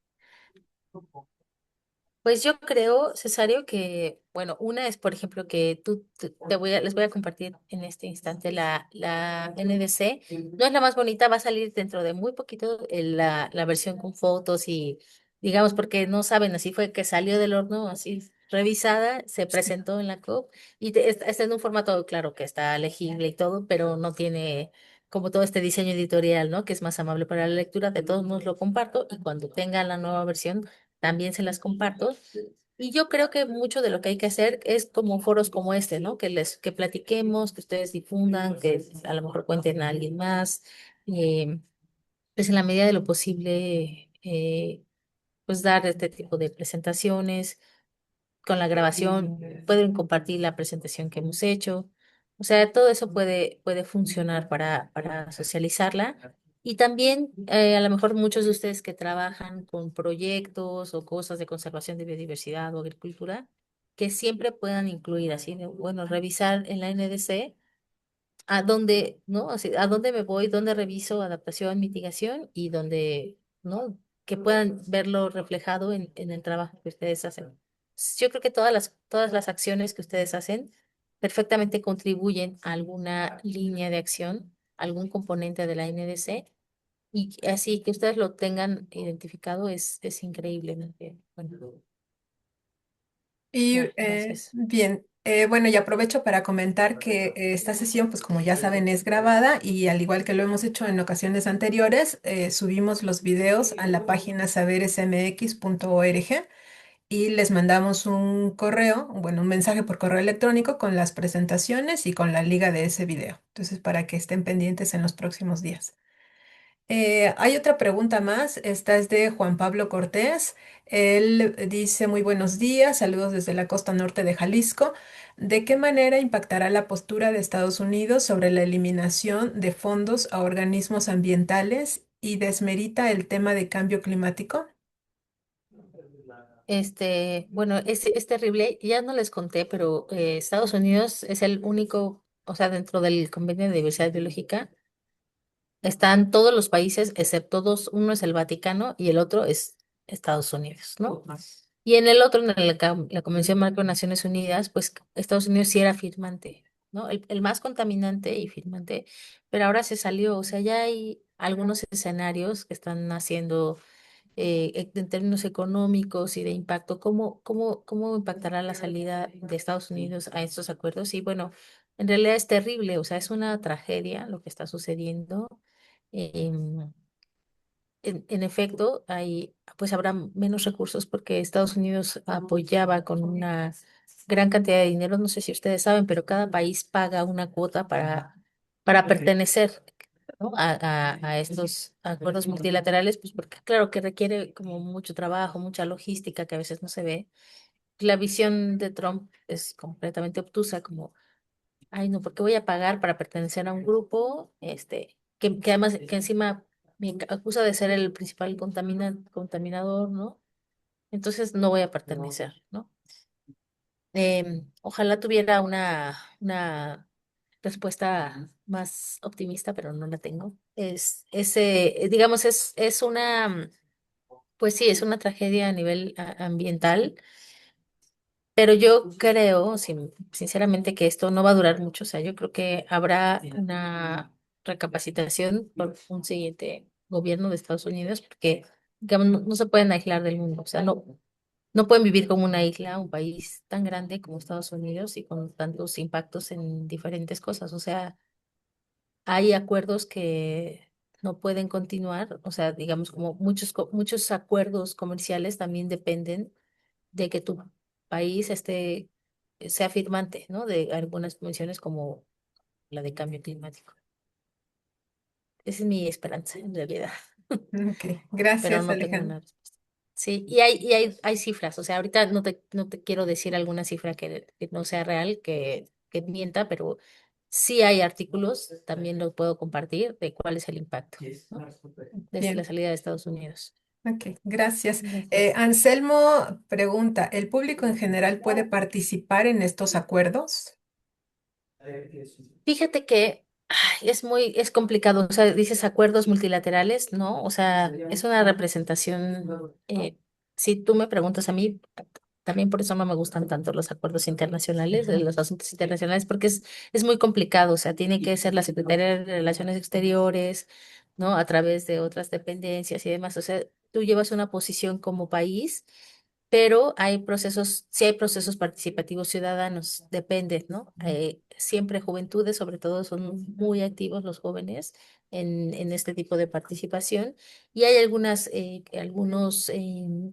Pues yo creo, Cesario, que, bueno, una es, por ejemplo, que les voy a compartir en este instante la NDC. No es la más bonita, va a salir dentro de muy poquito la versión con fotos y, digamos, porque no saben, así fue que salió del horno, así revisada, se presentó en la COP y está en un formato, claro, que está legible y todo, pero no tiene como todo este diseño editorial, ¿no? Que es más amable para la lectura. De todos modos lo comparto y cuando tenga la nueva versión también se las comparto. Y yo creo que mucho de lo que hay que hacer es como foros como este, ¿no? Que platiquemos, que ustedes difundan, que a lo mejor cuenten a alguien más, pues en la medida de lo posible, pues dar este tipo de presentaciones con la grabación, pueden compartir la presentación que hemos hecho. O sea, todo eso puede funcionar para socializarla. Y también, a lo mejor muchos de ustedes que trabajan con proyectos o cosas de conservación de biodiversidad o agricultura, que siempre puedan incluir así, bueno, revisar en la NDC a dónde, ¿no? Así, a dónde me voy, dónde reviso adaptación, mitigación y dónde, ¿no? Que puedan verlo reflejado en el trabajo que ustedes hacen. Yo creo que todas las acciones que ustedes hacen perfectamente contribuyen a alguna línea de acción, algún componente de la NDC y así que ustedes lo tengan identificado es increíble, ¿no? Bueno, Y ya, gracias. bien, bueno, y aprovecho para comentar que esta sesión, pues como ya saben, es grabada y al igual que lo hemos hecho en ocasiones anteriores, subimos los videos a la página saberesmx.org y les mandamos un correo, bueno, un mensaje por correo electrónico con las presentaciones y con la liga de ese video. Entonces, para que estén pendientes en los próximos días. Hay otra pregunta más. Esta es de Juan Pablo Cortés. Él dice, muy buenos días, saludos desde la costa norte de Jalisco. ¿De qué manera impactará la postura de Estados Unidos sobre la eliminación de fondos a organismos ambientales y desmerita el tema de cambio climático? Bueno, es terrible. Ya no les conté, pero Estados Unidos es el único, o sea, dentro del Convenio de Diversidad Biológica, están todos los países excepto dos, uno es el Vaticano y el otro es Estados Unidos, ¿no? Y en el otro, en la Convención Marco de Naciones Unidas, pues Estados Unidos sí era firmante, ¿no? El más contaminante y firmante, pero ahora se salió, o sea, ya hay algunos escenarios que están haciendo en términos económicos y de impacto, cómo impactará la salida de Estados Unidos a estos acuerdos. Y bueno, en realidad es terrible, o sea, es una tragedia lo que está sucediendo. Em, en efecto, pues habrá menos recursos porque Estados Unidos apoyaba con una gran cantidad de dinero. No sé si ustedes saben, pero cada país paga una cuota para pertenecer, ¿no? a estos acuerdos multilaterales, pues porque claro que requiere como mucho trabajo, mucha logística que a veces no se ve. La visión de Trump es completamente obtusa, como, ay, no, ¿por qué voy a pagar para pertenecer a un grupo, que además, que encima me acusa de ser el principal contaminador, ¿no? Entonces no voy a pertenecer, ¿no? Ojalá tuviera una respuesta más optimista, pero no la tengo. Digamos, es pues sí, es una tragedia a nivel ambiental, pero yo creo, sinceramente, que esto no va a durar mucho. O sea, yo creo que habrá una recapacitación por un siguiente gobierno de Estados Unidos, porque digamos, no se pueden aislar del mundo. O sea, no pueden vivir como una isla, un país tan grande como Estados Unidos y con tantos impactos en diferentes cosas. O sea, hay acuerdos que no pueden continuar. O sea, digamos, como muchos acuerdos comerciales también dependen de que tu país sea firmante, ¿no? De algunas convenciones como la de cambio climático. Esa es mi esperanza, en realidad, Ok, pero gracias, no tengo Alejandro. una respuesta. Sí, y hay cifras, o sea, ahorita no te quiero decir alguna cifra que no sea real, que mienta, pero sí hay artículos, también los puedo compartir, de cuál es el impacto, ¿no? Desde la Bien, salida de Estados Unidos. ok, gracias. Gracias. Anselmo pregunta, ¿el público en general puede participar en estos acuerdos? Fíjate que es complicado, o sea, dices acuerdos multilaterales, ¿no? O sea, es una representación, si tú me preguntas a mí, también por eso no me gustan tanto los acuerdos internacionales, los asuntos internacionales, porque es muy complicado, o sea, tiene que ser la Secretaría de Relaciones Exteriores, ¿no? A través de otras dependencias y demás, o sea, tú llevas una posición como país, pero sí hay procesos participativos ciudadanos, depende, ¿no? Siempre juventudes, sobre todo, son muy activos los jóvenes en este tipo de participación y hay algunos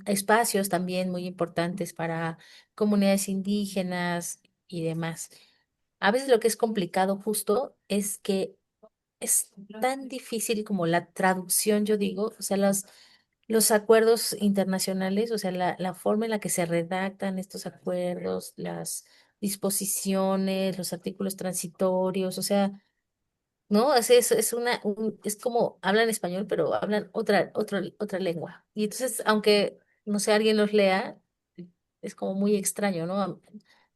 espacios también muy importantes para comunidades indígenas y demás. A veces lo que es complicado justo es que es tan difícil como la traducción, yo digo, o sea, los acuerdos internacionales, o sea, la forma en la que se redactan estos acuerdos, las disposiciones, los artículos transitorios, o sea, ¿no? Es como hablan español, pero hablan otra lengua. Y entonces, aunque, no sé, alguien los lea, es como muy extraño, ¿no?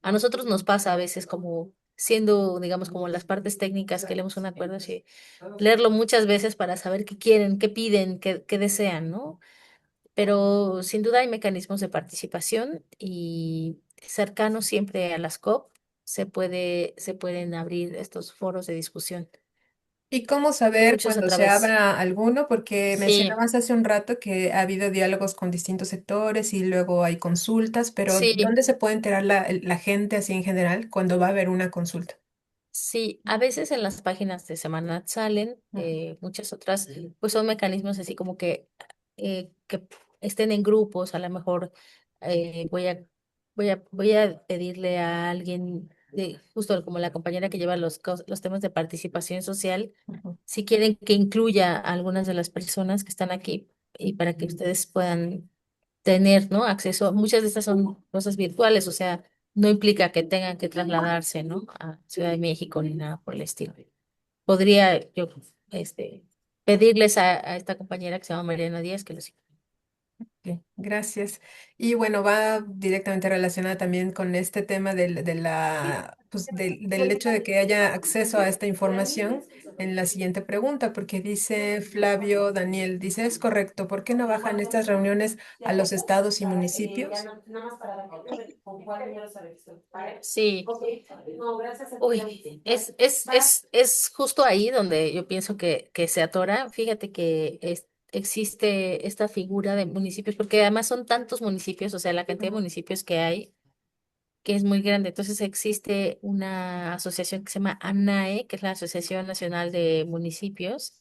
A nosotros nos pasa a veces como siendo, digamos, como las partes técnicas que leemos un acuerdo, así, leerlo muchas veces para saber qué quieren, qué piden, qué desean, ¿no? Pero sin duda hay mecanismos de participación y cercanos siempre a las COP se pueden abrir estos foros de discusión. ¿Y cómo saber Muchos a cuando se través. abra alguno? Porque Sí, mencionabas hace un rato que ha habido diálogos con distintos sectores y luego hay consultas, pero sí. ¿dónde se puede enterar la gente así en general cuando va a haber una consulta? Sí, a veces en las páginas de Semanat salen, muchas otras, pues son mecanismos así como que estén en grupos, a lo mejor voy a pedirle a alguien, justo como la compañera que lleva los temas de participación social, Ujú. si quieren que incluya a algunas de las personas que están aquí y para que ustedes puedan tener, ¿no? Acceso. Muchas de estas son cosas virtuales, o sea, no implica que tengan que trasladarse, ¿no? A Ciudad de México ni nada por el estilo. Podría yo, este, pedirles a esta compañera que se llama Mariana Díaz que los. Ok, gracias. Y bueno, va directamente relacionada también con este tema del hecho de que haya acceso a esta información en la siguiente pregunta, porque dice Flavio Daniel, dice, es correcto, ¿por qué no bajan estas reuniones a los estados y municipios? Sí. Uy, es justo ahí donde yo pienso que se atora. Fíjate que existe esta figura de municipios, porque además son tantos municipios, o sea, la cantidad de municipios que hay, que es muy grande. Entonces existe una asociación que se llama ANAE, que es la Asociación Nacional de Municipios,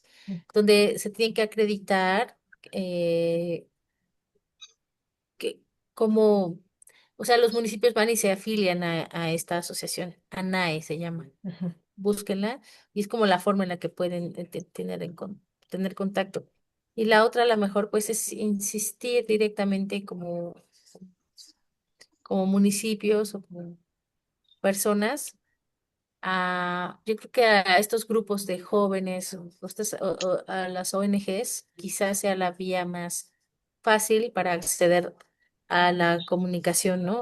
donde se tienen que acreditar eh, que como, o sea, los municipios van y se afilian a esta asociación, ANAE se llama. Ujú, Búsquenla, y es como la forma en la que pueden tener contacto. Y la otra, a lo mejor, pues es insistir directamente como municipios o como personas yo creo que a estos grupos de jóvenes o a las ONGs quizás sea la vía más fácil para acceder a la comunicación, ¿no?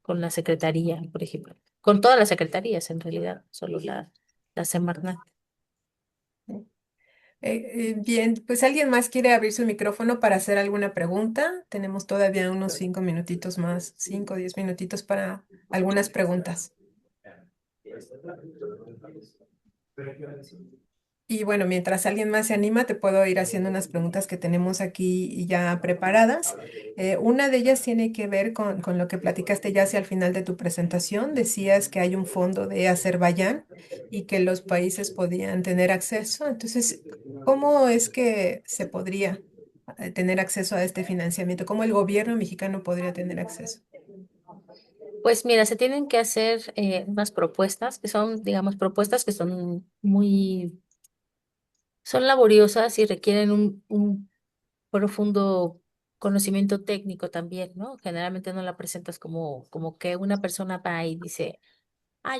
Con la secretaría, por ejemplo. Con todas las secretarías, en realidad, solo la Semarnat. ujú. Bien, pues ¿alguien más quiere abrir su micrófono para hacer alguna pregunta? Tenemos todavía unos 5 minutitos más, 5 o 10 minutitos para algunas preguntas. Y bueno, mientras alguien más se anima, te puedo ir haciendo unas preguntas que tenemos aquí ya preparadas. Una de ellas tiene que ver con lo que platicaste ya hacia el final de tu presentación. Decías que hay un fondo de Azerbaiyán y que los países podían tener acceso. Entonces, ¿cómo es que se podría tener acceso a este financiamiento? ¿Cómo el gobierno mexicano podría tener acceso? Pues mira, se tienen que hacer unas propuestas que son, digamos, propuestas que son laboriosas y requieren un profundo conocimiento técnico también, ¿no? Generalmente no la presentas como que una persona va y dice,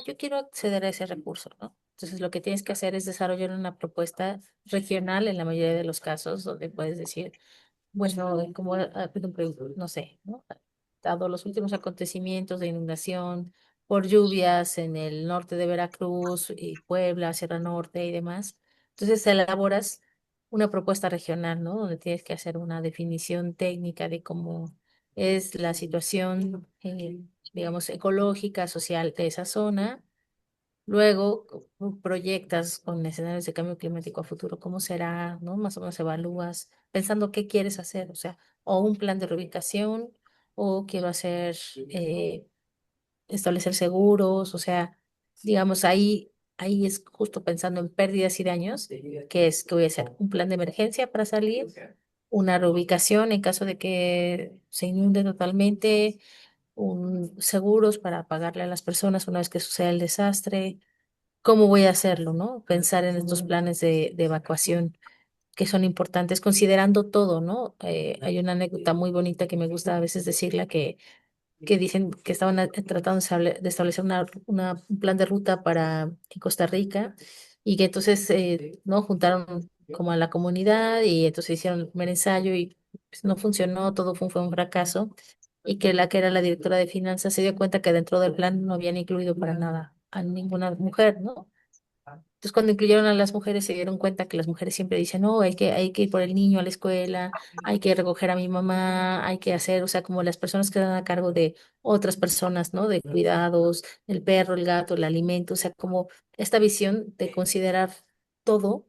yo quiero acceder a ese recurso, ¿no? Entonces lo que tienes que hacer es desarrollar una propuesta regional en la mayoría de los casos, donde puedes decir, bueno, como, por ejemplo, no sé, ¿no? Dado los últimos acontecimientos de inundación por lluvias en el norte de Veracruz y Puebla, Sierra Norte y demás, entonces elaboras una propuesta regional, ¿no? Donde tienes que hacer una definición técnica de cómo es la situación, digamos, ecológica, social de esa zona. Luego proyectas con escenarios de cambio climático a futuro, cómo será, ¿no? Más o menos evalúas pensando qué quieres hacer, o sea, o un plan de reubicación, o quiero hacer, establecer seguros, o sea, digamos, ahí es justo pensando en pérdidas y daños, que voy a hacer un plan de emergencia para salir, una reubicación en caso de que se inunde totalmente, seguros para pagarle a las personas una vez que suceda el desastre. ¿Cómo voy a hacerlo, no? Pensar en estos planes de evacuación que son importantes, considerando todo, ¿no? Hay una anécdota muy bonita que me gusta a veces decirla, que dicen que estaban tratando de establecer un plan de ruta para Costa Rica, y que entonces, ¿no? Juntaron como a la comunidad y entonces hicieron el primer ensayo y pues, no funcionó, todo fue un fracaso, y que la que era la directora de finanzas se dio cuenta que dentro del plan no habían incluido para nada a ninguna mujer, ¿no? Entonces, cuando incluyeron a las mujeres, se dieron cuenta que las mujeres siempre dicen, no, hay que ir por el niño a la escuela, hay que recoger a mi mamá, hay que hacer, o sea, como las personas que están a cargo de otras personas, ¿no? De cuidados, el perro, el gato, el alimento, o sea, como esta visión de considerar todo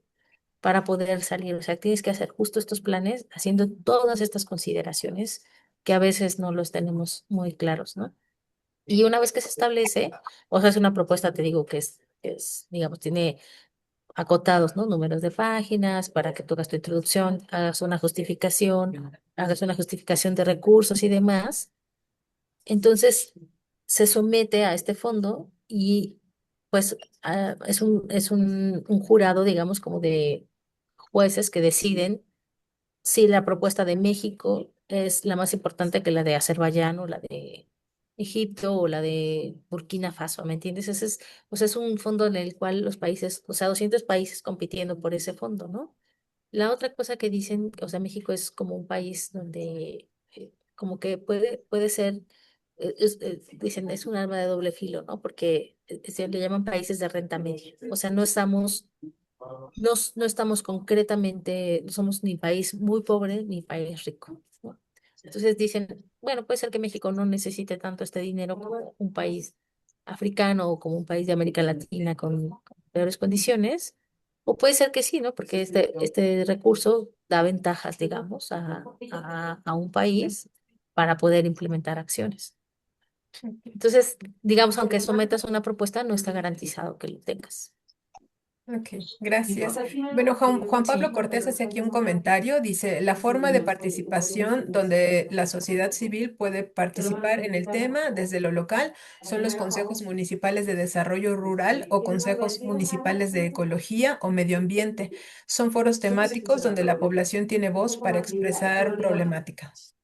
para poder salir. O sea, tienes que hacer justo estos planes haciendo todas estas consideraciones que a veces no los tenemos muy claros, ¿no? Y una vez que se establece, o sea, es una propuesta, te digo, digamos, tiene acotados, ¿no? Números de páginas para que tú hagas tu introducción, hagas una justificación de recursos y demás. Entonces, se somete a este fondo y pues es un jurado, digamos, como de jueces que deciden si la propuesta de México es la más importante que la de Azerbaiyán o la de Egipto o la de Burkina Faso, ¿me entiendes? O sea, es un fondo en el cual los países, o sea, 200 países compitiendo por ese fondo, ¿no? La otra cosa que dicen, o sea, México es como un país donde como que puede ser, dicen, es un arma de doble filo, ¿no? Porque se le llaman países de renta media. O sea, no estamos concretamente, no somos ni país muy pobre ni país rico, ¿no? Entonces dicen, bueno, puede ser que México no necesite tanto este dinero como un país africano o como un país de América Latina con peores condiciones, o puede ser que sí, ¿no? Porque este recurso da ventajas, digamos, a un país para poder implementar acciones. Entonces, digamos, aunque sometas una propuesta, no está garantizado que lo tengas. Ok, gracias. Bueno, Juan Pablo Sí. Cortés hace aquí un comentario. Dice, la forma de participación donde la sociedad civil puede participar en el tema desde lo local son los consejos municipales de desarrollo rural o consejos municipales de ecología o medio ambiente. Son foros temáticos donde la población tiene voz para expresar problemáticas.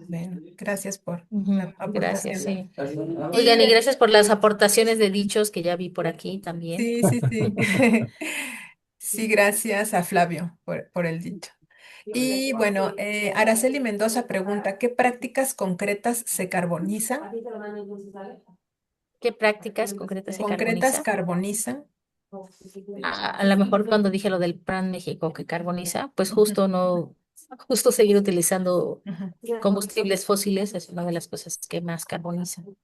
Bueno, gracias por la Ujú, gracias, aportación. sí. Y Oigan, y gracias por las aportaciones de dichos que ya vi por aquí también. sí, sí, sí. Sí, gracias a Flavio por el dicho. Y bueno, Araceli Mendoza pregunta, ¿qué prácticas concretas se carbonizan? ¿Qué prácticas concretas se ¿Concretas carboniza? carbonizan? A lo mejor cuando dije lo del Plan México que carboniza, pues Ujú, justo seguir utilizando ujú. combustibles fósiles es una de las cosas que más carbonizan.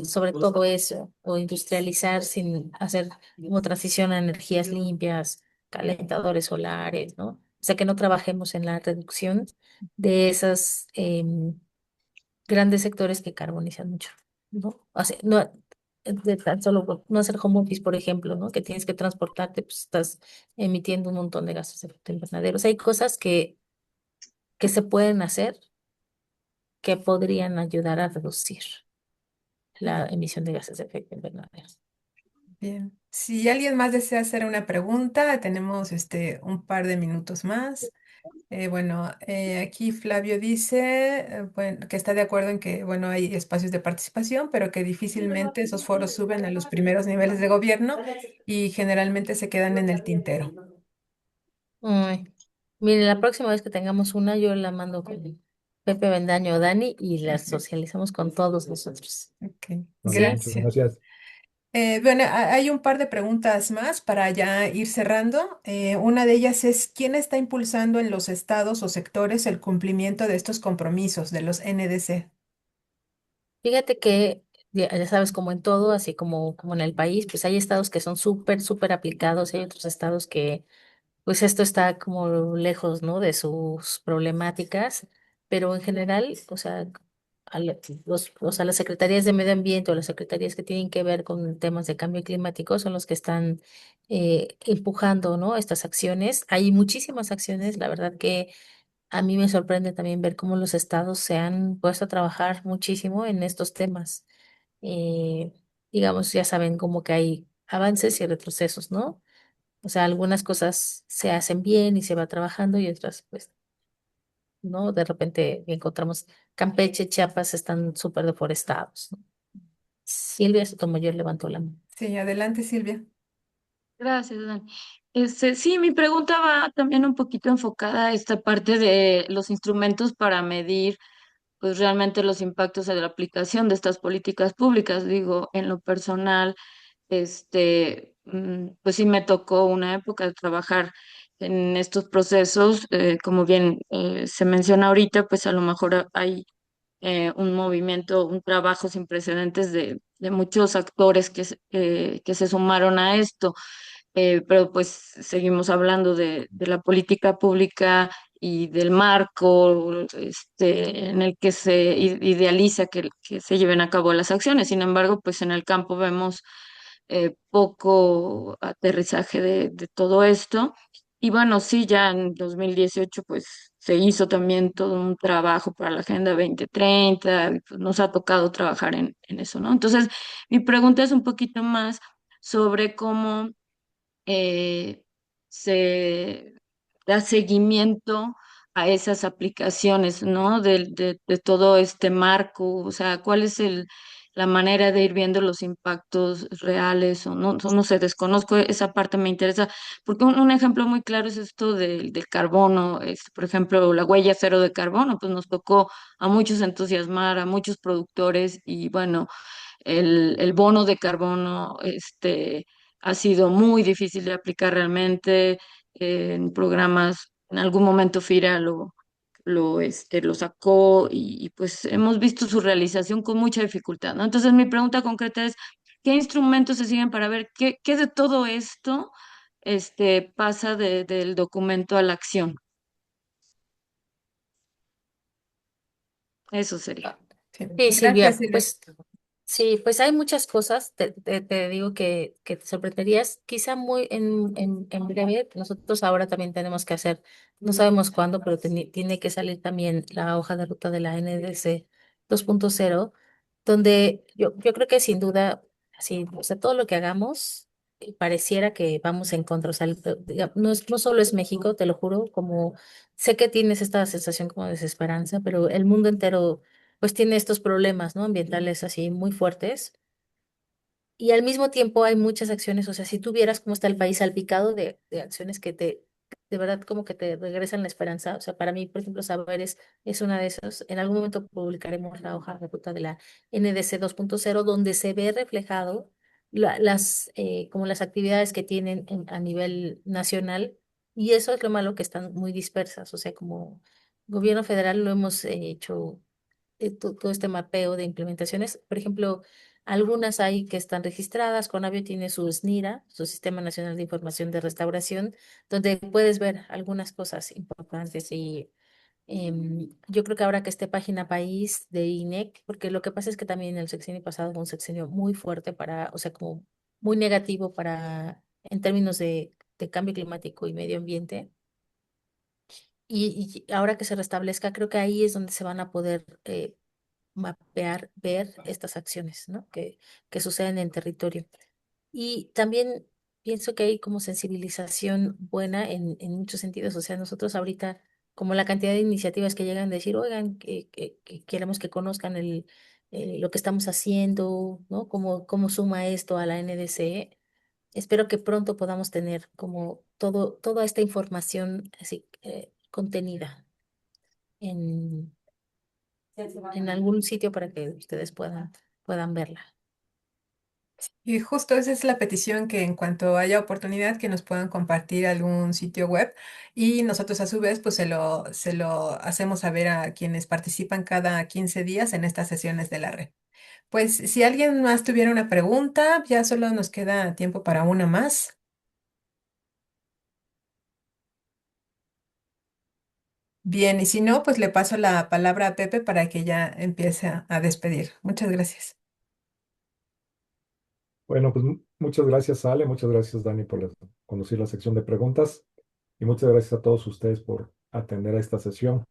Sobre todo eso, o industrializar sin hacer como transición a energías limpias, calentadores solares, ¿no? O sea, que no trabajemos en la reducción de esas grandes sectores que carbonizan mucho, ¿no? O sea, no, de tan solo no hacer home office, por ejemplo, ¿no? Que tienes que transportarte, pues estás emitiendo un montón de gases de efecto invernadero. O sea, hay cosas que se pueden hacer que podrían ayudar a reducir la emisión de gases de efecto invernadero. Bien. Si alguien más desea hacer una pregunta, tenemos un par de minutos más. Bueno, aquí Flavio dice bueno, que está de acuerdo en que bueno, hay espacios de participación, pero que difícilmente esos foros suben a los primeros niveles de gobierno y generalmente se quedan en el tintero. Ay, mire, la próxima vez que tengamos una, yo la mando con Pepe Bendaño o Dani y la socializamos con todos nosotros. Ok, Vale, ¿Sí? muchas gracias. gracias. Bueno, hay un par de preguntas más para ya ir cerrando. Una de ellas es, ¿quién está impulsando en los estados o sectores el cumplimiento de estos compromisos de los NDC? Fíjate que, ya sabes, como en todo, así como en el país, pues hay estados que son súper aplicados y hay otros estados que pues esto está como lejos, ¿no? De sus problemáticas, pero en general, o sea, o sea, las secretarías de medio ambiente o las secretarías que tienen que ver con temas de cambio climático son los que están empujando, ¿no? Estas acciones. Hay muchísimas acciones, la verdad que a mí me sorprende también ver cómo los estados se han puesto a trabajar muchísimo en estos temas. Eh, digamos, ya saben como que hay avances y retrocesos, ¿no? O sea, algunas cosas se hacen bien y se va trabajando y otras, pues, ¿no? De repente encontramos Campeche, Chiapas están súper deforestados, ¿no? Silvia Sotomayor levantó la mano. Sí, adelante, Silvia. Gracias, Dani. Sí, mi pregunta va también un poquito enfocada a esta parte de los instrumentos para medir, pues realmente los impactos de la aplicación de estas políticas públicas. Digo, en lo personal, pues sí me tocó una época de trabajar en estos procesos, como bien se menciona ahorita, pues a lo mejor hay un movimiento, un trabajo sin precedentes de muchos actores que se sumaron a esto, pero pues seguimos hablando de la política pública y del marco en el que se idealiza que se lleven a cabo las acciones. Sin embargo, pues en el campo vemos poco aterrizaje de todo esto. Y bueno, sí, ya en 2018 pues se hizo también todo un trabajo para la Agenda 2030, y, pues, nos ha tocado trabajar en eso, ¿no? Entonces, mi pregunta es un poquito más sobre cómo eh, se da seguimiento a esas aplicaciones, ¿no? De todo este marco, o sea, ¿cuál es la manera de ir viendo los impactos reales o no sé, desconozco esa parte, me interesa, porque un ejemplo muy claro es esto del carbono, por ejemplo, la huella cero de carbono, pues nos tocó a muchos entusiasmar, a muchos productores y bueno, el bono de carbono ha sido muy difícil de aplicar realmente en programas. En algún momento FIRA lo sacó y pues hemos visto su realización con mucha dificultad, ¿no? Entonces mi pregunta concreta es, ¿qué instrumentos se siguen para ver qué de todo esto pasa del documento a la acción? Eso sería. Sí. Sí, Gracias, Silvia, Silvia. pues sí, pues hay muchas cosas, te digo que te sorprenderías, quizá muy en breve, nosotros ahora también tenemos que hacer, no sabemos cuándo, pero tiene que salir también la hoja de ruta de la NDC 2.0, donde yo creo que sin duda, así, o sea, todo lo que hagamos pareciera que vamos en contra, o sea, no solo es México, te lo juro, como sé que tienes esta sensación como de desesperanza, pero el mundo entero pues tiene estos problemas, ¿no? Ambientales así muy fuertes. Y al mismo tiempo hay muchas acciones, o sea, si tú vieras cómo está el país salpicado de acciones de verdad, como que te regresan la esperanza. O sea, para mí, por ejemplo, Saberes es una de esas. En algún momento publicaremos la hoja de ruta de la NDC 2.0, donde se ve reflejado como las actividades que tienen a nivel nacional. Y eso es lo malo, que están muy dispersas. O sea, como gobierno federal lo hemos hecho todo este mapeo de implementaciones. Por ejemplo, algunas hay que están registradas. Conavio tiene su SNIRA, su Sistema Nacional de Información de Restauración, donde puedes ver algunas cosas importantes. Y yo creo que ahora que esté Página País de INEC, porque lo que pasa es que también el sexenio pasado fue un sexenio muy fuerte o sea, como muy negativo en términos de cambio climático y medio ambiente. Y ahora que se restablezca, creo que ahí es donde se van a poder mapear, ver estas acciones, ¿no? Que suceden en territorio. Y también pienso que hay como sensibilización buena en muchos sentidos. O sea, nosotros ahorita, como la cantidad de iniciativas que llegan a decir, oigan, que queremos que conozcan lo que estamos haciendo, ¿no? Cómo suma esto a la NDC. Espero que pronto podamos tener como toda esta información así contenida en algún sitio para que ustedes puedan verla. Y justo esa es la petición, que en cuanto haya oportunidad que nos puedan compartir algún sitio web y nosotros a su vez pues se lo hacemos saber a quienes participan cada 15 días en estas sesiones de la red. Pues si alguien más tuviera una pregunta, ya solo nos queda tiempo para una más. Bien, y si no, pues le paso la palabra a Pepe para que ya empiece a despedir. Muchas gracias. Bueno, pues muchas gracias, Ale, muchas gracias, Dani, por conducir la sección de preguntas y muchas gracias a todos ustedes por atender a esta sesión.